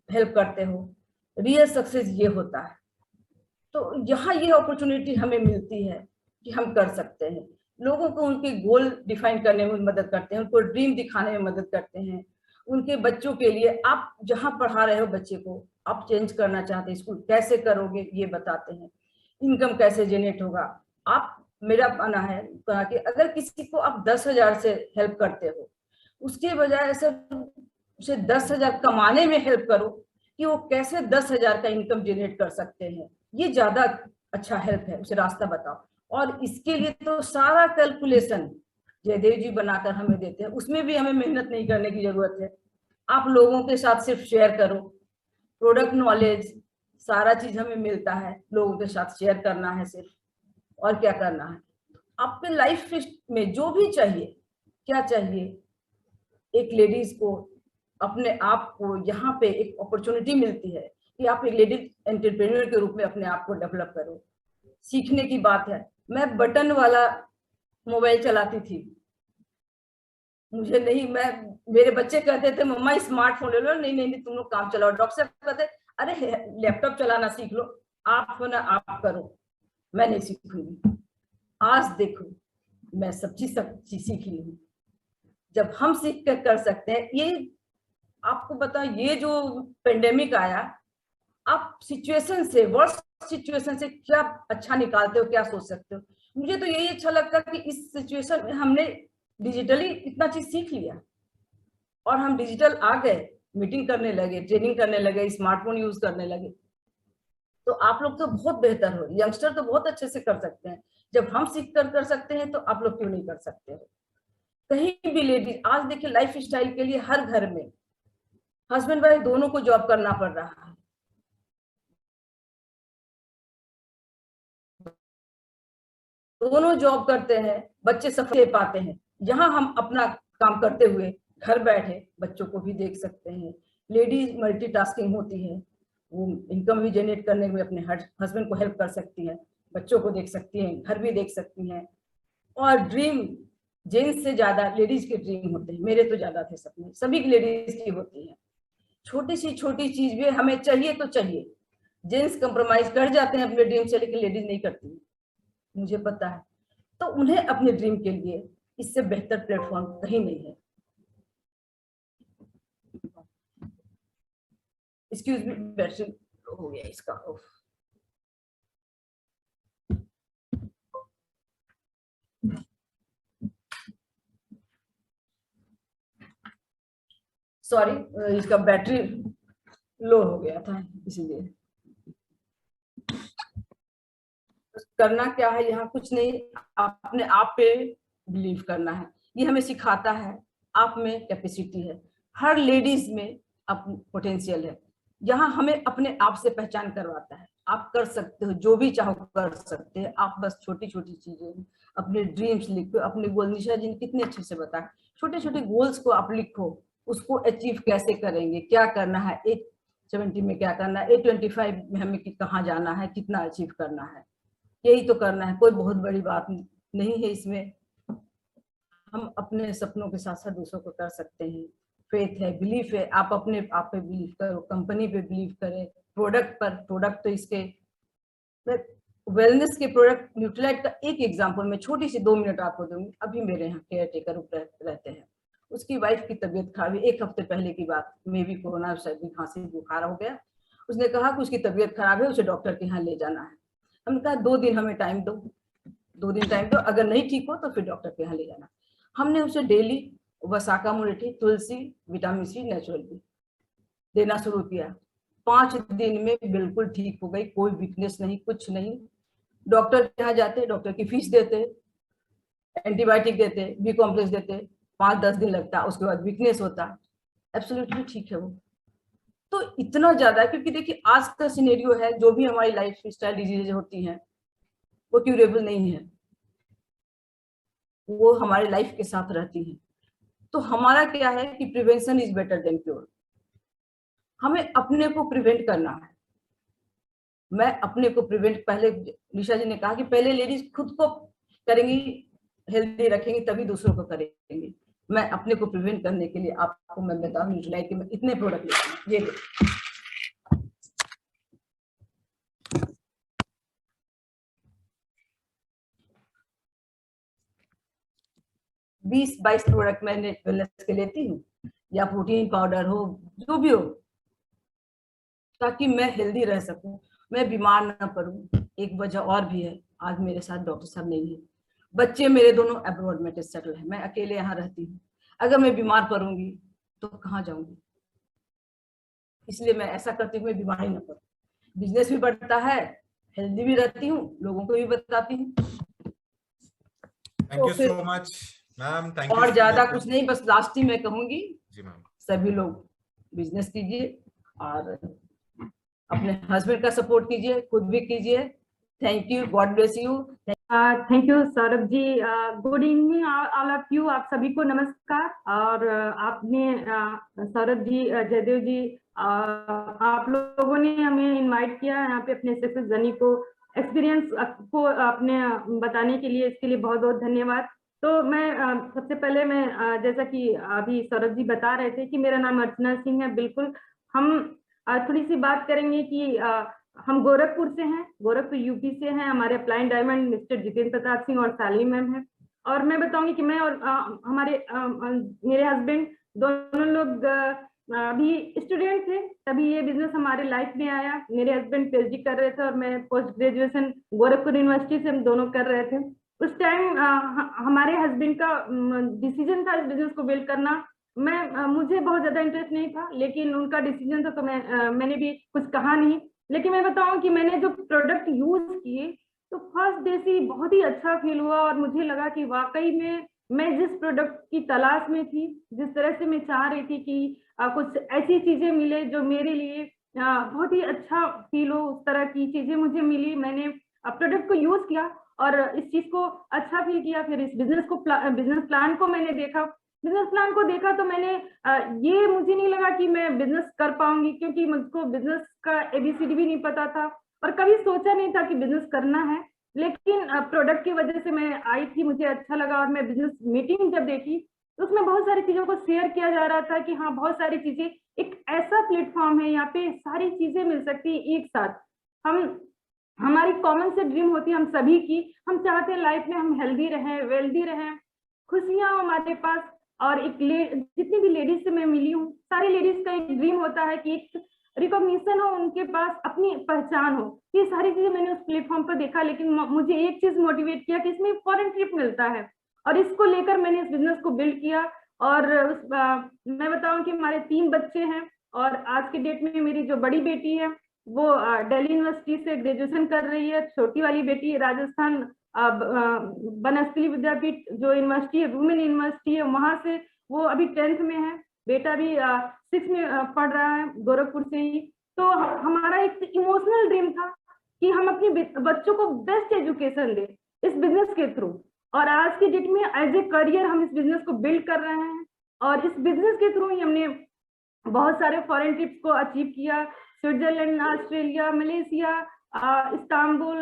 [SPEAKER 4] हेल्प करते हो। रियल सक्सेस ये होता है। तो यहाँ ये अपॉर्चुनिटी हमें मिलती है कि हम कर सकते हैं, लोगों को उनके गोल डिफाइन करने में मदद करते हैं, उनको ड्रीम दिखाने में मदद करते हैं। उनके बच्चों के लिए आप जहाँ पढ़ा रहे हो बच्चे को, आप चेंज करना चाहते हैं, स्कूल कैसे करोगे ये बताते हैं, इनकम कैसे जनरेट होगा। आप, मेरा मानना है कि अगर किसी को आप 10,000 से हेल्प करते हो, उसके बजाय ऐसे उसे 10,000 कमाने में हेल्प करो कि वो कैसे 10,000 का इनकम जनरेट कर सकते हैं, ये ज्यादा अच्छा हेल्प है, उसे रास्ता बताओ। और इसके लिए तो सारा कैलकुलेशन जयदेव जी बनाकर हमें देते हैं, उसमें भी हमें मेहनत नहीं करने की जरूरत है। आप लोगों के साथ सिर्फ शेयर करो, प्रोडक्ट नॉलेज सारा चीज हमें मिलता है, लोगों के साथ शेयर करना है सिर्फ, और क्या करना है। आपके लाइफ में जो भी चाहिए, क्या चाहिए, एक लेडीज को अपने आप को यहाँ पे एक अपॉर्चुनिटी मिलती है कि आप एक लेडीज एंटरप्रेन्योर के रूप में अपने आप को डेवलप करो। सीखने की बात है, मैं बटन वाला मोबाइल चलाती थी, मुझे नहीं, मेरे बच्चे कहते थे मम्मा स्मार्टफोन ले लो, नहीं नहीं नहीं तुम लोग काम चलाओ। डॉक्टर साहब कहते अरे लैपटॉप चलाना सीख लो, आप हो ना आप करो, मैं नहीं सीखूंगी। आज देखो मैं सब चीज सीख ली हूँ। जब हम सीख कर सकते हैं, ये आपको बता, ये जो पेंडेमिक आया, आप सिचुएशन से, वर्स्ट सिचुएशन से क्या अच्छा निकालते हो, क्या सोच सकते हो। मुझे तो यही अच्छा लगता कि इस सिचुएशन में हमने डिजिटली इतना चीज सीख लिया और हम डिजिटल आ गए, मीटिंग करने लगे, ट्रेनिंग करने लगे, स्मार्टफोन यूज करने लगे। तो आप लोग तो बहुत बेहतर हो, यंगस्टर तो बहुत अच्छे से कर सकते हैं। जब हम सीख कर सकते हैं तो आप लोग क्यों नहीं कर सकते हो। कहीं भी लेडीज, आज देखिए लाइफ स्टाइल के लिए हर घर में हस्बैंड वाइफ दोनों को जॉब करना पड़ रहा है, दोनों जॉब करते हैं, बच्चे सफल पाते हैं। यहाँ हम अपना काम करते हुए घर बैठे बच्चों को भी देख सकते हैं। लेडीज मल्टीटास्किंग होती है, वो इनकम भी जनरेट करने में अपने हस्बैंड को हेल्प कर सकती है, बच्चों को देख सकती हैं, घर भी देख सकती हैं। और ड्रीम जेंट्स से ज्यादा लेडीज के ड्रीम होते हैं, मेरे तो ज्यादा थे सपने, सभी लेडीज की होती है। छोटी सी छोटी चीज भी हमें चाहिए तो चाहिए, जेंट्स कंप्रोमाइज कर जाते हैं अपने ड्रीम से, लेकिन लेडीज नहीं करती, मुझे पता है। तो उन्हें अपने ड्रीम के लिए इससे बेहतर प्लेटफॉर्म कहीं नहीं है। एक्सक्यूज मी, बैटरी हो गया इसका ऑफ। सॉरी, इसका बैटरी लो हो गया था, इसीलिए। करना क्या है यहाँ, कुछ नहीं, अपने आप पे बिलीव करना है। ये हमें सिखाता है आप में कैपेसिटी है, हर लेडीज में अपनी पोटेंशियल है। यहाँ हमें अपने आप से पहचान करवाता है, आप कर सकते हो, जो भी चाहो कर सकते हैं। आप बस छोटी छोटी चीजें, अपने ड्रीम्स लिखो, अपने गोल, निशा जी ने कितने अच्छे से बताया, छोटे छोटे गोल्स को आप लिखो, उसको अचीव कैसे करेंगे, क्या करना है, 870 में क्या करना है, 825 में हमें कहाँ जाना है, कितना अचीव करना है, यही तो करना है। कोई बहुत बड़ी बात नहीं है इसमें। हम अपने सपनों के साथ साथ दूसरों को कर सकते हैं। फेथ है, बिलीफ है, आप अपने आप पे बिलीव करो, कंपनी पे बिलीव करें, प्रोडक्ट पर। प्रोडक्ट तो इसके वेलनेस के प्रोडक्ट, न्यूट्रीलाइट का एक एग्जांपल मैं छोटी सी 2 मिनट आपको दूंगी। अभी मेरे यहाँ केयर टेकर रहते हैं, उसकी वाइफ की तबीयत खराब है, 1 हफ्ते पहले की बात, मे भी कोरोना, सर्दी खांसी बुखार हो गया। उसने कहा कि उसकी तबीयत खराब है, उसे डॉक्टर के यहाँ ले जाना है। हमने कहा 2 दिन हमें टाइम दो, 2 दिन टाइम दो, अगर नहीं ठीक हो तो फिर डॉक्टर के यहाँ ले जाना। हमने उसे डेली वसाका मुलेठी, तुलसी, विटामिन सी, नेचुरल भी देना शुरू किया। 5 दिन में बिल्कुल ठीक हो गई, कोई वीकनेस नहीं, कुछ नहीं। डॉक्टर के यहाँ जाते, डॉक्टर की फीस देते, एंटीबायोटिक देते, बी कॉम्प्लेक्स देते, 5-10 दिन लगता, उसके बाद वीकनेस होता। एब्सोल्युटली ठीक है वो तो इतना ज्यादा, क्योंकि देखिए आज का सिनेरियो है, जो भी हमारी लाइफ स्टाइल डिजीज होती हैं वो क्यूरेबल नहीं है, वो हमारी लाइफ के साथ रहती है। तो हमारा क्या है कि prevention is better than cure. हमें अपने को प्रिवेंट करना है। मैं अपने को प्रिवेंट, पहले निशा जी ने कहा कि पहले लेडीज खुद को करेंगी, हेल्दी रखेंगी, तभी दूसरों को करेंगे। मैं अपने को प्रिवेंट करने के लिए आपको मैं बताऊं न्यूट्रीलाइट के मैं इतने प्रोडक्ट लेती हूँ। ये 20-22 प्रोडक्ट मैं वेलनेस के लेती हूँ, या प्रोटीन पाउडर हो, जो भी हो, ताकि मैं हेल्दी रह सकूं, मैं बीमार ना पड़ूं। एक वजह और भी है, आज मेरे साथ डॉक्टर साहब नहीं है, बच्चे मेरे दोनों अब्रॉड में सेटल है, मैं अकेले यहाँ रहती हूँ। अगर मैं बीमार पड़ूंगी तो कहाँ जाऊंगी, इसलिए मैं ऐसा करती हूँ मैं बीमार ही ना पड़ूं। बिजनेस भी बढ़ता है, हेल्दी भी रहती हूँ, लोगों को भी बताती हूँ।
[SPEAKER 2] Thank you so much ma'am, thank you.
[SPEAKER 4] और ज्यादा कुछ नहीं, बस लास्ट ही मैं कहूंगी
[SPEAKER 2] जी मैम,
[SPEAKER 4] सभी लोग बिजनेस कीजिए और अपने हस्बैंड का सपोर्ट कीजिए, खुद भी कीजिए। Thank you, God bless you.
[SPEAKER 5] Thank you Saurabh ji. Good evening all of you, आप सभी को नमस्कार। और आपने सौरभ जी, जयदेव जी, आप लोगों ने हमें इनवाइट किया यहाँ पे अपने सक्सेस जर्नी को, एक्सपीरियंस को अपने बताने के लिए, इसके लिए बहुत बहुत धन्यवाद। तो मैं सबसे पहले मैं जैसा कि अभी सौरभ जी बता रहे थे कि मेरा नाम अर्चना सिंह है। बिल्कुल हम थोड़ी सी बात करेंगे कि हम गोरखपुर से हैं, गोरखपुर यूपी से हैं। हमारे applied diamond mister Jitendra Pratap Singh और साली मैम है। और मैं बताऊंगी कि मैं और मेरे हस्बैंड दोनों लोग अभी स्टूडेंट थे, तभी ये बिजनेस हमारे लाइफ में आया। मेरे हस्बैंड पीएचडी कर रहे थे और मैं पोस्ट ग्रेजुएशन गोरखपुर यूनिवर्सिटी से हम दोनों कर रहे थे। उस टाइम हमारे हस्बैंड का डिसीजन था इस बिजनेस को बिल्ड करना। मुझे बहुत ज्यादा इंटरेस्ट नहीं था, लेकिन उनका डिसीजन था तो मैंने भी कुछ कहा नहीं। लेकिन मैं बताऊं कि मैंने जो प्रोडक्ट यूज किए तो फर्स्ट डे से बहुत ही अच्छा फील हुआ और मुझे लगा कि वाकई में मैं जिस प्रोडक्ट की तलाश में थी, जिस तरह से मैं चाह रही थी कि कुछ ऐसी चीजें मिले जो मेरे लिए बहुत ही अच्छा फील हो, उस तरह की चीजें मुझे मिली। मैंने प्रोडक्ट को यूज किया और इस चीज को अच्छा फील किया। फिर इस बिजनेस प्लान को मैंने देखा। बिजनेस प्लान को देखा तो मैंने ये मुझे नहीं लगा कि मैं बिजनेस कर पाऊंगी, क्योंकि मुझको बिजनेस का एबीसीडी भी नहीं पता था और कभी सोचा नहीं था कि बिजनेस करना है। लेकिन प्रोडक्ट की वजह से मैं आई थी, मुझे अच्छा लगा। और मैं बिजनेस मीटिंग जब देखी तो उसमें बहुत सारी चीजों को शेयर किया जा रहा था कि हाँ, बहुत सारी चीजें, एक ऐसा प्लेटफॉर्म है यहाँ पे सारी चीजें मिल सकती है एक साथ। हमारी कॉमन से ड्रीम होती है हम सभी की, हम चाहते हैं लाइफ में हम हेल्दी रहें, वेल्दी रहें, खुशियां हमारे पास। और जितनी भी लेडीज से मैं मिली हूँ, सारी लेडीज का एक ड्रीम होता है कि एक रिकॉग्निशन हो, उनके पास अपनी पहचान हो। ये सारी चीजें मैंने उस प्लेटफॉर्म पर देखा, लेकिन मुझे एक चीज मोटिवेट किया कि इसमें फॉरेन ट्रिप मिलता है और इसको लेकर मैंने इस बिजनेस को बिल्ड किया। और मैं बताऊं कि हमारे 3 बच्चे हैं और आज के डेट में मेरी जो बड़ी बेटी है वो दिल्ली यूनिवर्सिटी से ग्रेजुएशन कर रही है। छोटी वाली बेटी राजस्थान बनस्थली विद्यापीठ जो यूनिवर्सिटी है, वुमेन यूनिवर्सिटी है, वहां से वो अभी 10th में है। बेटा भी 6th में पढ़ रहा है गोरखपुर से ही। तो हमारा एक इमोशनल ड्रीम था कि हम अपने बच्चों को बेस्ट एजुकेशन दें इस बिजनेस के थ्रू। और आज की डेट में एज ए करियर हम इस बिजनेस को बिल्ड कर रहे हैं और इस बिजनेस के थ्रू ही हमने बहुत सारे फॉरेन ट्रिप्स को अचीव किया। Switzerland, Australia, Malaysia, Istanbul,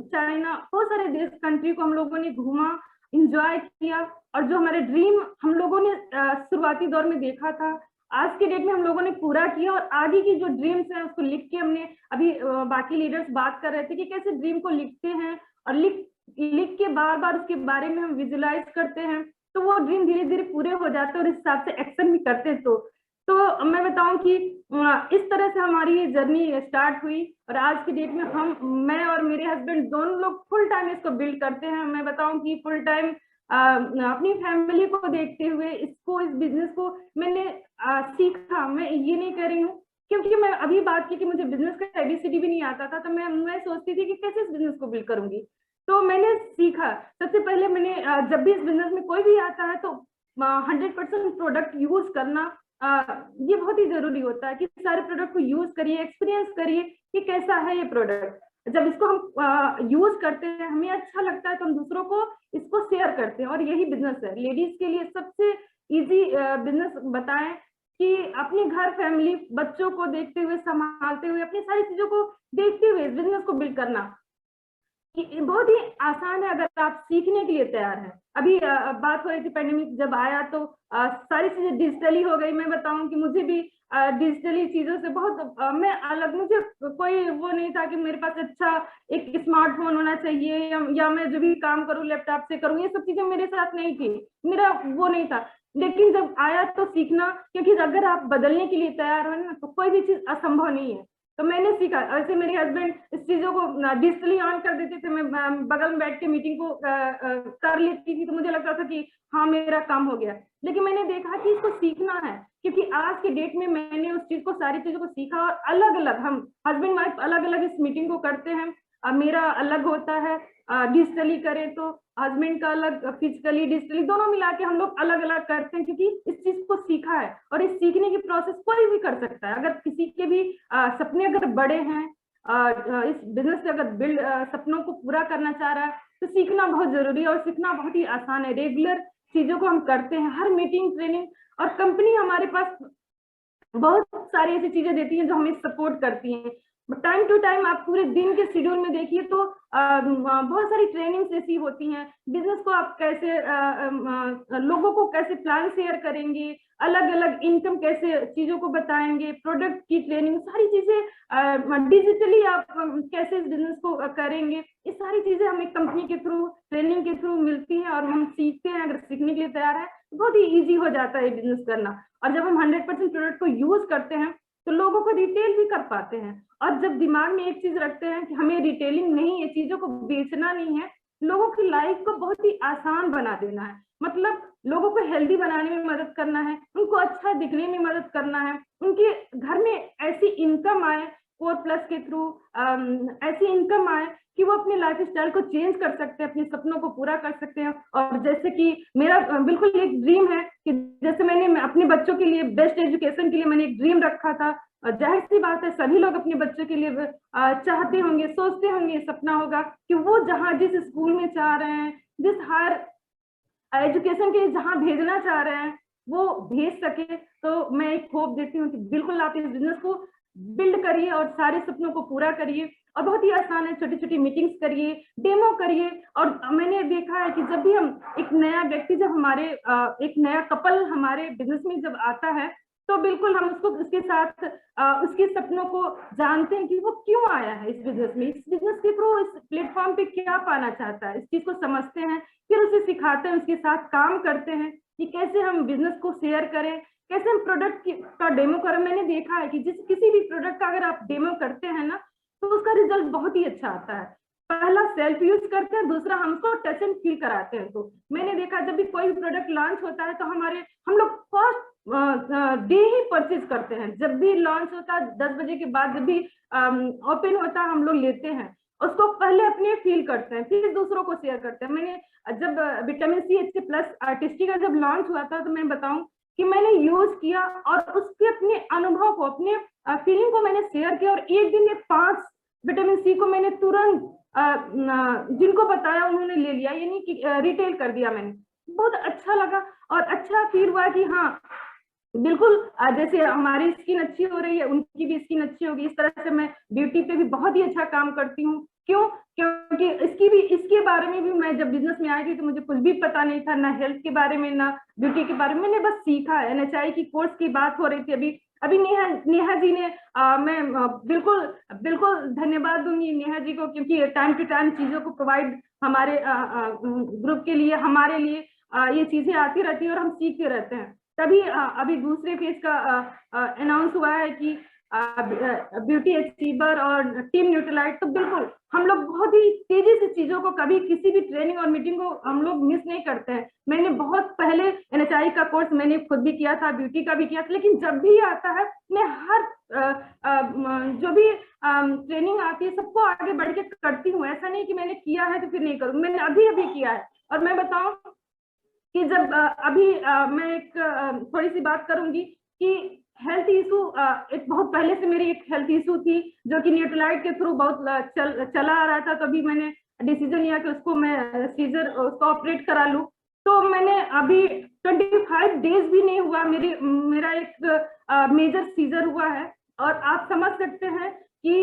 [SPEAKER 5] China, बहुत सारे देश कंट्री को हम लोगों ने घूमा, इंजॉय किया। और जो हमारे ड्रीम हम लोगों ने शुरुआती दौर में देखा था, आज के डेट में हम लोगों ने पूरा किया। और आगे की जो ड्रीम्स हैं उसको लिख के हमने, अभी बाकी लीडर्स बात कर रहे थे कि कैसे ड्रीम को लिखते हैं और लिख के बार बार उसके बारे में हम विजुलाइज करते हैं तो वो ड्रीम धीरे धीरे पूरे हो जाते हैं और इस हिसाब से एक्शन भी करते हैं। तो मैं बताऊं कि इस तरह से हमारी ये जर्नी स्टार्ट हुई और आज की डेट में मैं और मेरे हस्बैंड दोनों लोग फुल टाइम इसको बिल्ड करते हैं। मैं बताऊं कि फुल टाइम अपनी फैमिली को देखते हुए इस बिजनेस को मैंने सीखा। मैं ये नहीं कह रही हूँ क्योंकि मैं अभी बात की कि मुझे बिजनेस का ABCD भी नहीं आता था, तो मैं सोचती थी कि कैसे इस बिजनेस को बिल्ड करूंगी। तो मैंने सीखा, सबसे पहले मैंने जब भी इस बिजनेस में कोई भी आता है तो 100% प्रोडक्ट यूज करना ये बहुत ही जरूरी होता है कि सारे प्रोडक्ट को यूज करिए, एक्सपीरियंस करिए कि कैसा है ये प्रोडक्ट। जब इसको हम यूज करते हैं, हमें अच्छा लगता है, तो हम दूसरों को इसको शेयर करते हैं। और यही बिजनेस है लेडीज के लिए सबसे इजी बिजनेस बताएं कि अपने घर, फैमिली, बच्चों को देखते हुए, संभालते हुए, अपनी सारी चीजों को देखते हुए इस बिजनेस को बिल्ड करना बहुत ही आसान है अगर आप सीखने के लिए तैयार हैं। अभी बात हो रही थी पैंडेमिक जब आया तो सारी चीजें डिजिटली हो गई। मैं बताऊं कि मुझे भी डिजिटली चीजों से बहुत मैं अलग, मुझे कोई वो नहीं था कि मेरे पास अच्छा एक स्मार्टफोन होना चाहिए या मैं जो भी काम करूं लैपटॉप से करूं, ये सब चीजें मेरे साथ नहीं थी, मेरा वो नहीं था। लेकिन जब आया तो सीखना, क्योंकि अगर आप बदलने के लिए तैयार हो ना तो कोई भी चीज असंभव नहीं है। तो मैंने सीखा। ऐसे मेरे हस्बैंड इस चीजों को डिजिटली ऑन कर देते थे, मैं बगल में बैठ के मीटिंग को कर लेती थी, तो मुझे लगता था कि हाँ मेरा काम हो गया। लेकिन मैंने देखा कि इसको सीखना है, क्योंकि आज के डेट में मैंने उस चीज को, सारी चीजों को सीखा। और अलग अलग हम हस्बैंड वाइफ अलग अलग इस मीटिंग को करते हैं। मेरा अलग होता है, डिजिटली करें तो हस्बैंड का अलग, फिजिकली डिजिटली दोनों मिला के हम लोग अलग अलग करते हैं, क्योंकि इस चीज को सीखा है। और इस सीखने की प्रोसेस कोई भी कर सकता है। अगर किसी के भी सपने अगर बड़े हैं, इस बिजनेस से अगर बिल्ड सपनों को पूरा करना चाह रहा है तो सीखना बहुत जरूरी है। और सीखना बहुत ही आसान है, रेगुलर चीजों को हम करते हैं, हर मीटिंग, ट्रेनिंग। और कंपनी हमारे पास बहुत सारी ऐसी चीजें देती हैं जो हमें सपोर्ट करती हैं। टाइम टू टाइम आप पूरे दिन के शेड्यूल में देखिए तो बहुत सारी ट्रेनिंग्स ऐसी होती हैं। बिजनेस को आप कैसे लोगों को कैसे प्लान शेयर करेंगे, अलग अलग इनकम कैसे चीजों को बताएंगे, प्रोडक्ट की ट्रेनिंग, सारी चीजें डिजिटली आप कैसे इस बिजनेस को करेंगे, ये सारी चीजें हमें कंपनी के थ्रू, ट्रेनिंग के थ्रू मिलती हैं और हम सीखते हैं। अगर सीखने के लिए तैयार है तो बहुत ही ईजी हो जाता है बिजनेस करना। और जब हम 100% प्रोडक्ट को यूज करते हैं तो लोगों को रिटेल भी कर पाते हैं। और जब दिमाग में एक चीज रखते हैं कि हमें रिटेलिंग नहीं, ये चीजों को बेचना नहीं है, लोगों की लाइफ को बहुत ही आसान बना देना है। मतलब लोगों को हेल्दी बनाने में मदद करना है, उनको अच्छा दिखने में मदद करना है, उनके घर में ऐसी इनकम आए कोर प्लस के थ्रू, ऐसी इनकम आए कि वो अपने लाइफ स्टाइल को चेंज कर सकते हैं, अपने सपनों को पूरा कर सकते हैं। और जैसे कि मेरा बिल्कुल एक ड्रीम है कि जैसे मैंने अपने बच्चों के लिए बेस्ट एजुकेशन के लिए मैंने एक ड्रीम रखा था। जाहिर सी बात है सभी लोग अपने बच्चों के लिए चाहते होंगे, सोचते होंगे, सपना होगा कि वो जहाँ जिस स्कूल में चाह रहे हैं, जिस हायर एजुकेशन के लिए जहाँ भेजना चाह रहे हैं वो भेज सके। तो मैं एक होप देती हूँ कि बिल्कुल आप इस बिजनेस को बिल्ड करिए और सारे सपनों को पूरा करिए। और बहुत ही आसान है, छोटी छोटी मीटिंग्स करिए, डेमो करिए। और मैंने देखा है कि जब भी हम एक नया व्यक्ति, जब हमारे एक नया कपल हमारे बिजनेस में जब आता है तो बिल्कुल हम उसको, उसके साथ उसके सपनों को जानते हैं कि वो क्यों आया है इस बिजनेस में, इस बिजनेस के थ्रू इस प्लेटफॉर्म पे क्या पाना चाहता है, इस चीज को समझते हैं, फिर उसे सिखाते हैं, उसके साथ काम करते हैं कि कैसे हम बिजनेस को शेयर करें, कैसे हम प्रोडक्ट का डेमो करें। मैंने देखा है कि किसी भी प्रोडक्ट का अगर आप डेमो करते हैं ना तो उसका रिजल्ट बहुत ही अच्छा आता है। पहला सेल्फ यूज करते हैं, दूसरा हमको टच एंड फील कराते हैं। तो मैंने देखा जब भी कोई भी प्रोडक्ट लॉन्च होता है तो हम लोग फर्स्ट डे ही परचेज करते हैं। जब भी लॉन्च होता है 10 बजे के बाद, जब भी ओपन होता है, हम लोग लेते हैं उसको, पहले अपने फील करते हैं, फिर दूसरों को शेयर करते हैं। मैंने जब vitamin C HC plus artistic का जब लॉन्च हुआ था तो मैं बताऊं कि मैंने यूज किया और उसके अपने अनुभव को, अपने फीलिंग को मैंने शेयर किया। और एक दिन में 5 विटामिन सी को मैंने तुरंत जिनको बताया उन्होंने ले लिया, यानी कि रिटेल कर दिया मैंने। बहुत अच्छा लगा और अच्छा फील हुआ कि हाँ बिल्कुल जैसे हमारी स्किन अच्छी हो रही है उनकी भी स्किन अच्छी होगी। इस तरह से मैं ब्यूटी पे भी बहुत ही अच्छा काम करती हूँ। क्यों? क्योंकि इसके बारे में भी मैं जब बिजनेस में आई थी तो मुझे कुछ भी पता नहीं था, ना हेल्थ के बारे में ना ब्यूटी के बारे में। मैंने बस सीखा है। NHI की कोर्स की बात हो रही थी अभी नेहा जी ने मैं बिल्कुल धन्यवाद दूंगी नेहा जी को, क्योंकि टाइम टू टाइम चीजों को प्रोवाइड हमारे ग्रुप के लिए, हमारे लिए ये चीजें आती रहती है और हम सीखते रहते हैं। तभी अभी दूसरे फेज का अनाउंस हुआ है कि ब्यूटी अचीवर और टीम न्यूट्रलाइट, तो बिल्कुल हम लोग बहुत ही तेजी से चीजों को, कभी किसी भी ट्रेनिंग और मीटिंग को हम लोग मिस नहीं करते हैं। मैंने बहुत पहले NHI का कोर्स मैंने खुद भी किया था, ब्यूटी का भी किया था, लेकिन जब भी आता है मैं हर जो भी ट्रेनिंग आती है सबको आगे बढ़ के करती हूँ। ऐसा नहीं कि मैंने किया है तो फिर नहीं करूँ, मैंने अभी किया है। और मैं बताऊं कि जब अभी मैं एक थोड़ी सी बात करूंगी कि हेल्थ इशू, एक बहुत पहले से मेरी एक हेल्थ इशू थी जो कि न्यूट्रलाइट के थ्रू बहुत चला आ रहा था। तो अभी मैंने डिसीजन लिया कि उसको मैं सीजर उसको ऑपरेट करा लूं। तो मैंने अभी 25 डेज भी नहीं हुआ मेरा एक मेजर सीजर हुआ है। और आप समझ सकते हैं कि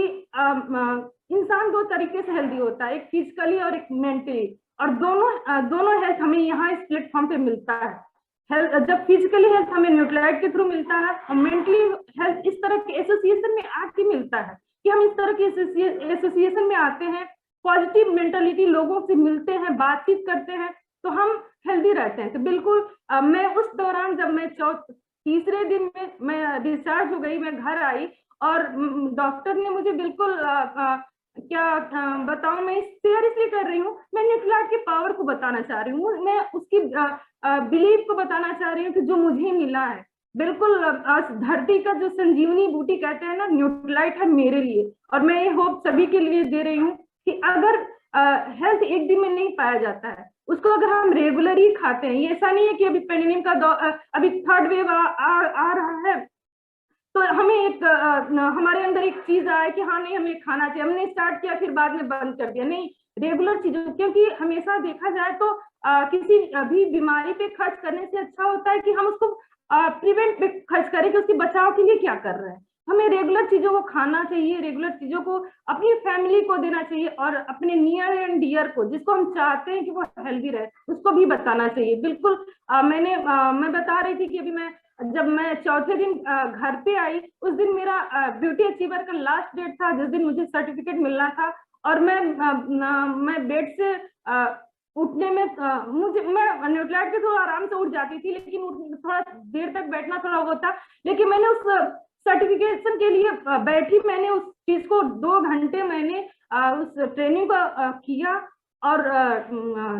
[SPEAKER 5] इंसान दो तरीके से हेल्दी होता है, एक फिजिकली और एक मेंटली, और दोनों हेल्थ हमें यहाँ इस प्लेटफॉर्म पे मिलता है। हेल्थ, जब फिजिकली हेल्थ हमें न्यूट्रलाइट के थ्रू मिलता है और मेंटली हेल्थ इस तरह के एसोसिएशन में आके मिलता है कि हम इस तरह के एसोसिएशन में आते हैं, पॉजिटिव मेंटालिटी लोगों से मिलते हैं, बातचीत करते हैं, तो हम हेल्दी रहते हैं। तो बिल्कुल मैं उस दौरान जब मैं तीसरे दिन में मैं डिस्चार्ज हो गई, मैं घर आई और डॉक्टर ने मुझे बिल्कुल क्या बताऊं, मैं शेयर इसलिए कर रही हूँ, मैं न्यूट्रलाइट के पावर को बताना चाह रही हूँ, मैं उसकी बिलीफ को बताना चाह रही हूँ कि जो मुझे मिला है, बिल्कुल धरती का जो संजीवनी बूटी कहते हैं ना, न्यूट्रलाइट है मेरे लिए। और मैं ये होप सभी के लिए दे रही हूँ कि अगर हेल्थ एक दिन में नहीं पाया जाता है, उसको अगर हम रेगुलरली खाते हैं, ये ऐसा नहीं है कि अभी पेंडेमिक का अभी थर्ड वेव आ रहा है तो हमें एक हमारे अंदर एक चीज आया कि हाँ नहीं हमें खाना चाहिए, हमने स्टार्ट किया फिर बाद में बंद कर दिया। नहीं, रेगुलर चीजों, क्योंकि हमेशा देखा जाए तो किसी भी बीमारी पे खर्च करने से अच्छा होता है कि हम उसको प्रिवेंट पे खर्च करें कि उसके बचाव के लिए क्या कर रहे हैं। हमें रेगुलर चीजों को खाना चाहिए, रेगुलर चीजों को अपनी फैमिली को देना चाहिए और अपने नियर एंड डियर को, जिसको हम चाहते हैं कि वो हेल्दी रहे, उसको भी बताना चाहिए। बिल्कुल मैं बता रही थी कि अभी जब मैं चौथे दिन घर पे आई, उस दिन मेरा ब्यूटी अचीवर का लास्ट डेट था, जिस दिन मुझे सर्टिफिकेट मिलना था। और मैं बेड से उठने में मैं न्यूट्रलाइट के थोड़ा आराम से उठ जाती थी, लेकिन थोड़ा देर तक बैठना थोड़ा वो था। लेकिन मैंने उस सर्टिफिकेशन के लिए बैठी, मैंने उस चीज को 2 घंटे मैंने उस ट्रेनिंग को किया और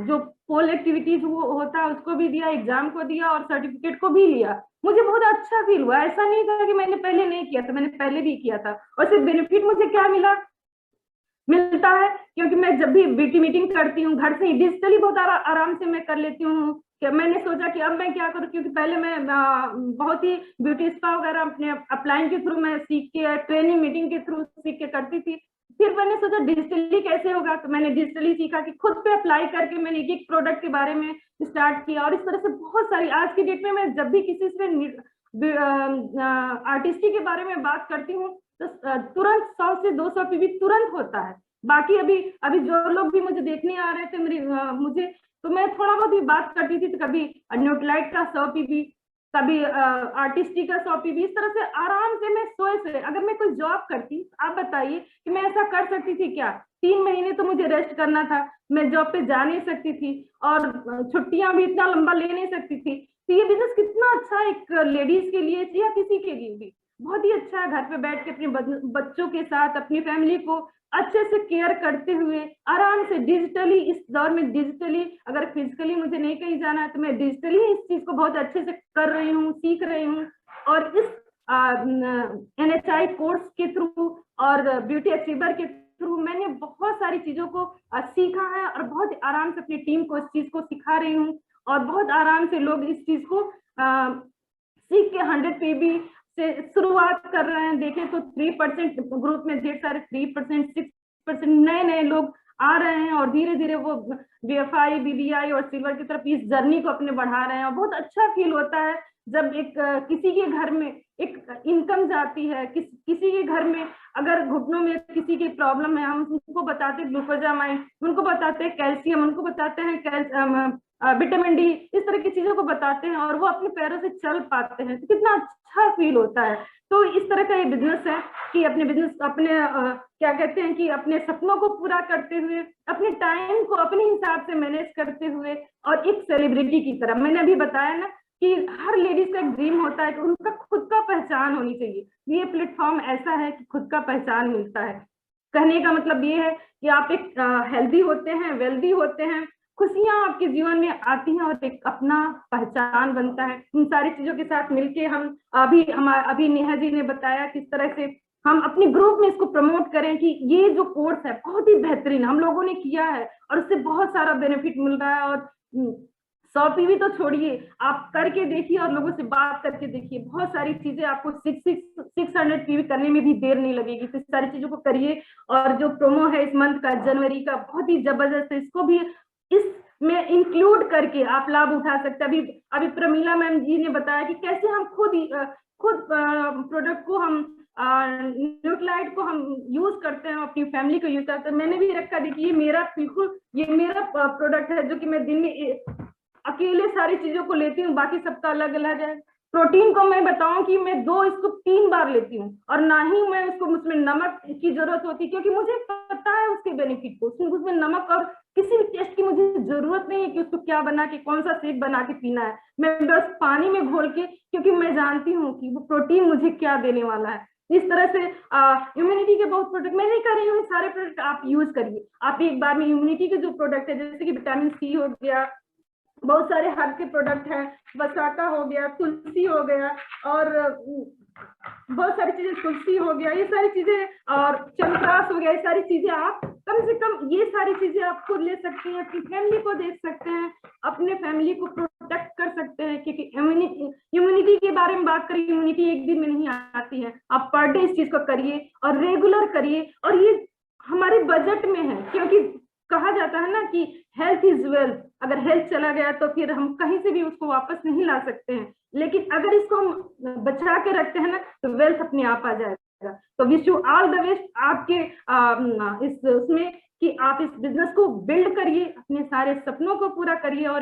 [SPEAKER 5] जो पोल एक्टिविटीज वो होता है उसको भी दिया, एग्जाम को दिया और सर्टिफिकेट को भी लिया। मुझे बहुत अच्छा फील हुआ। ऐसा नहीं था कि मैंने पहले नहीं किया था, मैंने पहले भी किया था। और सिर्फ बेनिफिट मुझे क्या मिलता है, क्योंकि मैं जब भी ब्यूटी मीटिंग करती हूँ घर से ही डिजिटली बहुत आराम से मैं कर लेती हूँ। मैंने सोचा कि अब मैं क्या करूँ, क्योंकि पहले मैं बहुत ही ब्यूटी स्पा वगैरह अपने अपलाइन के थ्रू मैं सीख के, ट्रेनिंग मीटिंग के थ्रू सीख के करती थी। फिर मैंने सोचा डिजिटली कैसे होगा, तो मैंने डिजिटली सीखा कि खुद पे अप्लाई करके मैंने एक प्रोडक्ट के बारे में स्टार्ट किया। और इस तरह से बहुत सारी, आज की डेट में मैं जब भी किसी से आर्टिस्टी के बारे में बात करती हूँ तो तुरंत 100 से 200 पीवी तुरंत होता है। बाकी अभी जो लोग भी मुझे देखने आ रहे थे मुझे, तो मैं थोड़ा बहुत भी बात करती थी, तो कभी न्यूट्रलाइट का 100 पीवी, कभी आर्टिस्टी का 100 पीवी, इस तरह से आराम से मैं सोए से, अगर मैं कोई जॉब करती, आप बताइए कि मैं ऐसा कर सकती थी क्या? 3 महीने तो मुझे रेस्ट करना था, मैं जॉब पे जा नहीं सकती थी और छुट्टियां भी इतना लंबा ले नहीं सकती थी। तो ये बिजनेस कितना अच्छा एक लेडीज के लिए या किसी के लिए भी बहुत ही अच्छा है। घर पे बैठ के अपने बच्चों के साथ अपनी फैमिली को अच्छे से केयर करते हुए आराम से डिजिटली, इस दौर में डिजिटली, अगर फिजिकली मुझे नहीं कहीं जाना है तो मैं डिजिटली इस चीज को बहुत अच्छे से कर रही हूँ, सीख रही हूँ। और इस NHI कोर्स के थ्रू और ब्यूटी अचीवर के थ्रू मैंने बहुत सारी चीजों को सीखा है और बहुत आराम से अपनी टीम को इस चीज को सिखा रही हूँ। और बहुत आराम से लोग इस चीज को सीख के 100 पीवी से शुरुआत कर रहे हैं। देखें तो 3% ग्रुप में ढेर सारे 3%, 6% नए लोग आ रहे हैं और धीरे धीरे वो BFI, BBI और सिल्वर की तरफ इस जर्नी को अपने बढ़ा रहे हैं। और बहुत अच्छा फील होता है जब एक किसी के घर में एक इनकम जाती है, किसी के घर में अगर घुटनों में किसी की प्रॉब्लम है, हम उनको बताते हैं ग्लूकोजामाइन, उनको बताते हैं कैल्शियम, उनको बताते हैं विटामिन डी, इस तरह की चीजों को बताते हैं और वो अपने पैरों से चल पाते हैं, तो कितना अच्छा फील होता है। तो इस तरह का ये बिजनेस है कि अपने क्या कहते हैं कि अपने सपनों को पूरा करते हुए, अपने टाइम को अपने हिसाब से मैनेज करते हुए और एक सेलिब्रिटी की तरह, मैंने अभी बताया ना कि हर लेडीज का एक ड्रीम होता है कि उनका खुद का पहचान होनी चाहिए। ये प्लेटफॉर्म ऐसा है कि खुद का पहचान मिलता है। कहने का मतलब ये है कि आप एक हेल्दी होते हैं, वेल्दी होते हैं, खुशियां आपके जीवन में आती हैं और एक अपना पहचान बनता है। इन सारी चीजों के साथ मिलके हम अभी नेहा जी ने बताया किस तरह से हम अपने ग्रुप में इसको प्रमोट करें कि ये जो कोर्स है बहुत ही बेहतरीन हम लोगों ने किया है और उससे बहुत सारा बेनिफिट मिल रहा है। और 100 पीवी तो छोड़िए, आप करके देखिए और लोगों से बात करके देखिए, बहुत सारी चीजें आपको 600 पीवी करने में भी देर नहीं लगेगी। तो इस सारी चीजों को करिए। और जो प्रोमो है इस मंथ का, जनवरी का, बहुत ही जबरदस्त है, इसको भी इसमें इंक्लूड करके आप लाभ उठा सकते हैं। अभी प्रमीला मैम जी ने बताया कि कैसे हम खुद प्रोडक्ट को हम न्यूट्रालाइट को हम यूज करते हैं, अपनी फैमिली को यूज करते हैं। मैंने भी रखा, देखिए ये मेरा प्रोडक्ट है जो कि मैं दिन में अकेले सारी चीजों को लेती हूँ, बाकी सबका अलग अलग है। प्रोटीन को मैं बताऊं कि मैं इसको 3 बार लेती हूँ और ना ही मैं उसमें नमक की जरूरत होती, क्योंकि मुझे पता है उसके बेनिफिट को। उसमें नमक और किसी भी टेस्ट की मुझे जरूरत नहीं है कि उसको क्या बना के, कौन सा शेक बना के पीना है। मैं बस पानी में घोल के, क्योंकि मैं जानती हूँ कि वो प्रोटीन मुझे क्या देने वाला है। इस तरह से इम्यूनिटी के बहुत प्रोडक्ट, मैं नहीं कर रही हूँ, सारे प्रोडक्ट आप यूज करिए। आप एक बार में इम्यूनिटी के जो प्रोडक्ट है, जैसे कि विटामिन सी हो गया, बहुत सारे हर्ब के प्रोडक्ट हैं, वसाका हो गया, तुलसी हो गया, और बहुत सारी चीजें, तुलसी हो गया, ये सारी चीजें, और चंद्रास हो गया, ये सारी चीजें आप कम से कम ये सारी चीजें आप खुद ले सकते हैं, अपनी फैमिली को दे सकते हैं, अपने फैमिली को प्रोटेक्ट कर सकते हैं। क्योंकि इम्यूनिटी के बारे में बात करें, इम्यूनिटी एक दिन में नहीं आती है, आप पर डे इस चीज को करिए और रेगुलर करिए। और ये हमारे बजट में है, क्योंकि कहा जाता है ना कि हेल्थ इज वेल्थ। अगर हेल्थ चला गया तो फिर हम कहीं से भी उसको वापस नहीं ला सकते हैं, लेकिन अगर इसको हम बचा के रखते हैं ना तो वेल्थ अपने आप आ जाएगा। तो wish you all the best आपके उसमें कि आप इस बिजनेस को बिल्ड करिए, अपने सारे सपनों को पूरा करिए और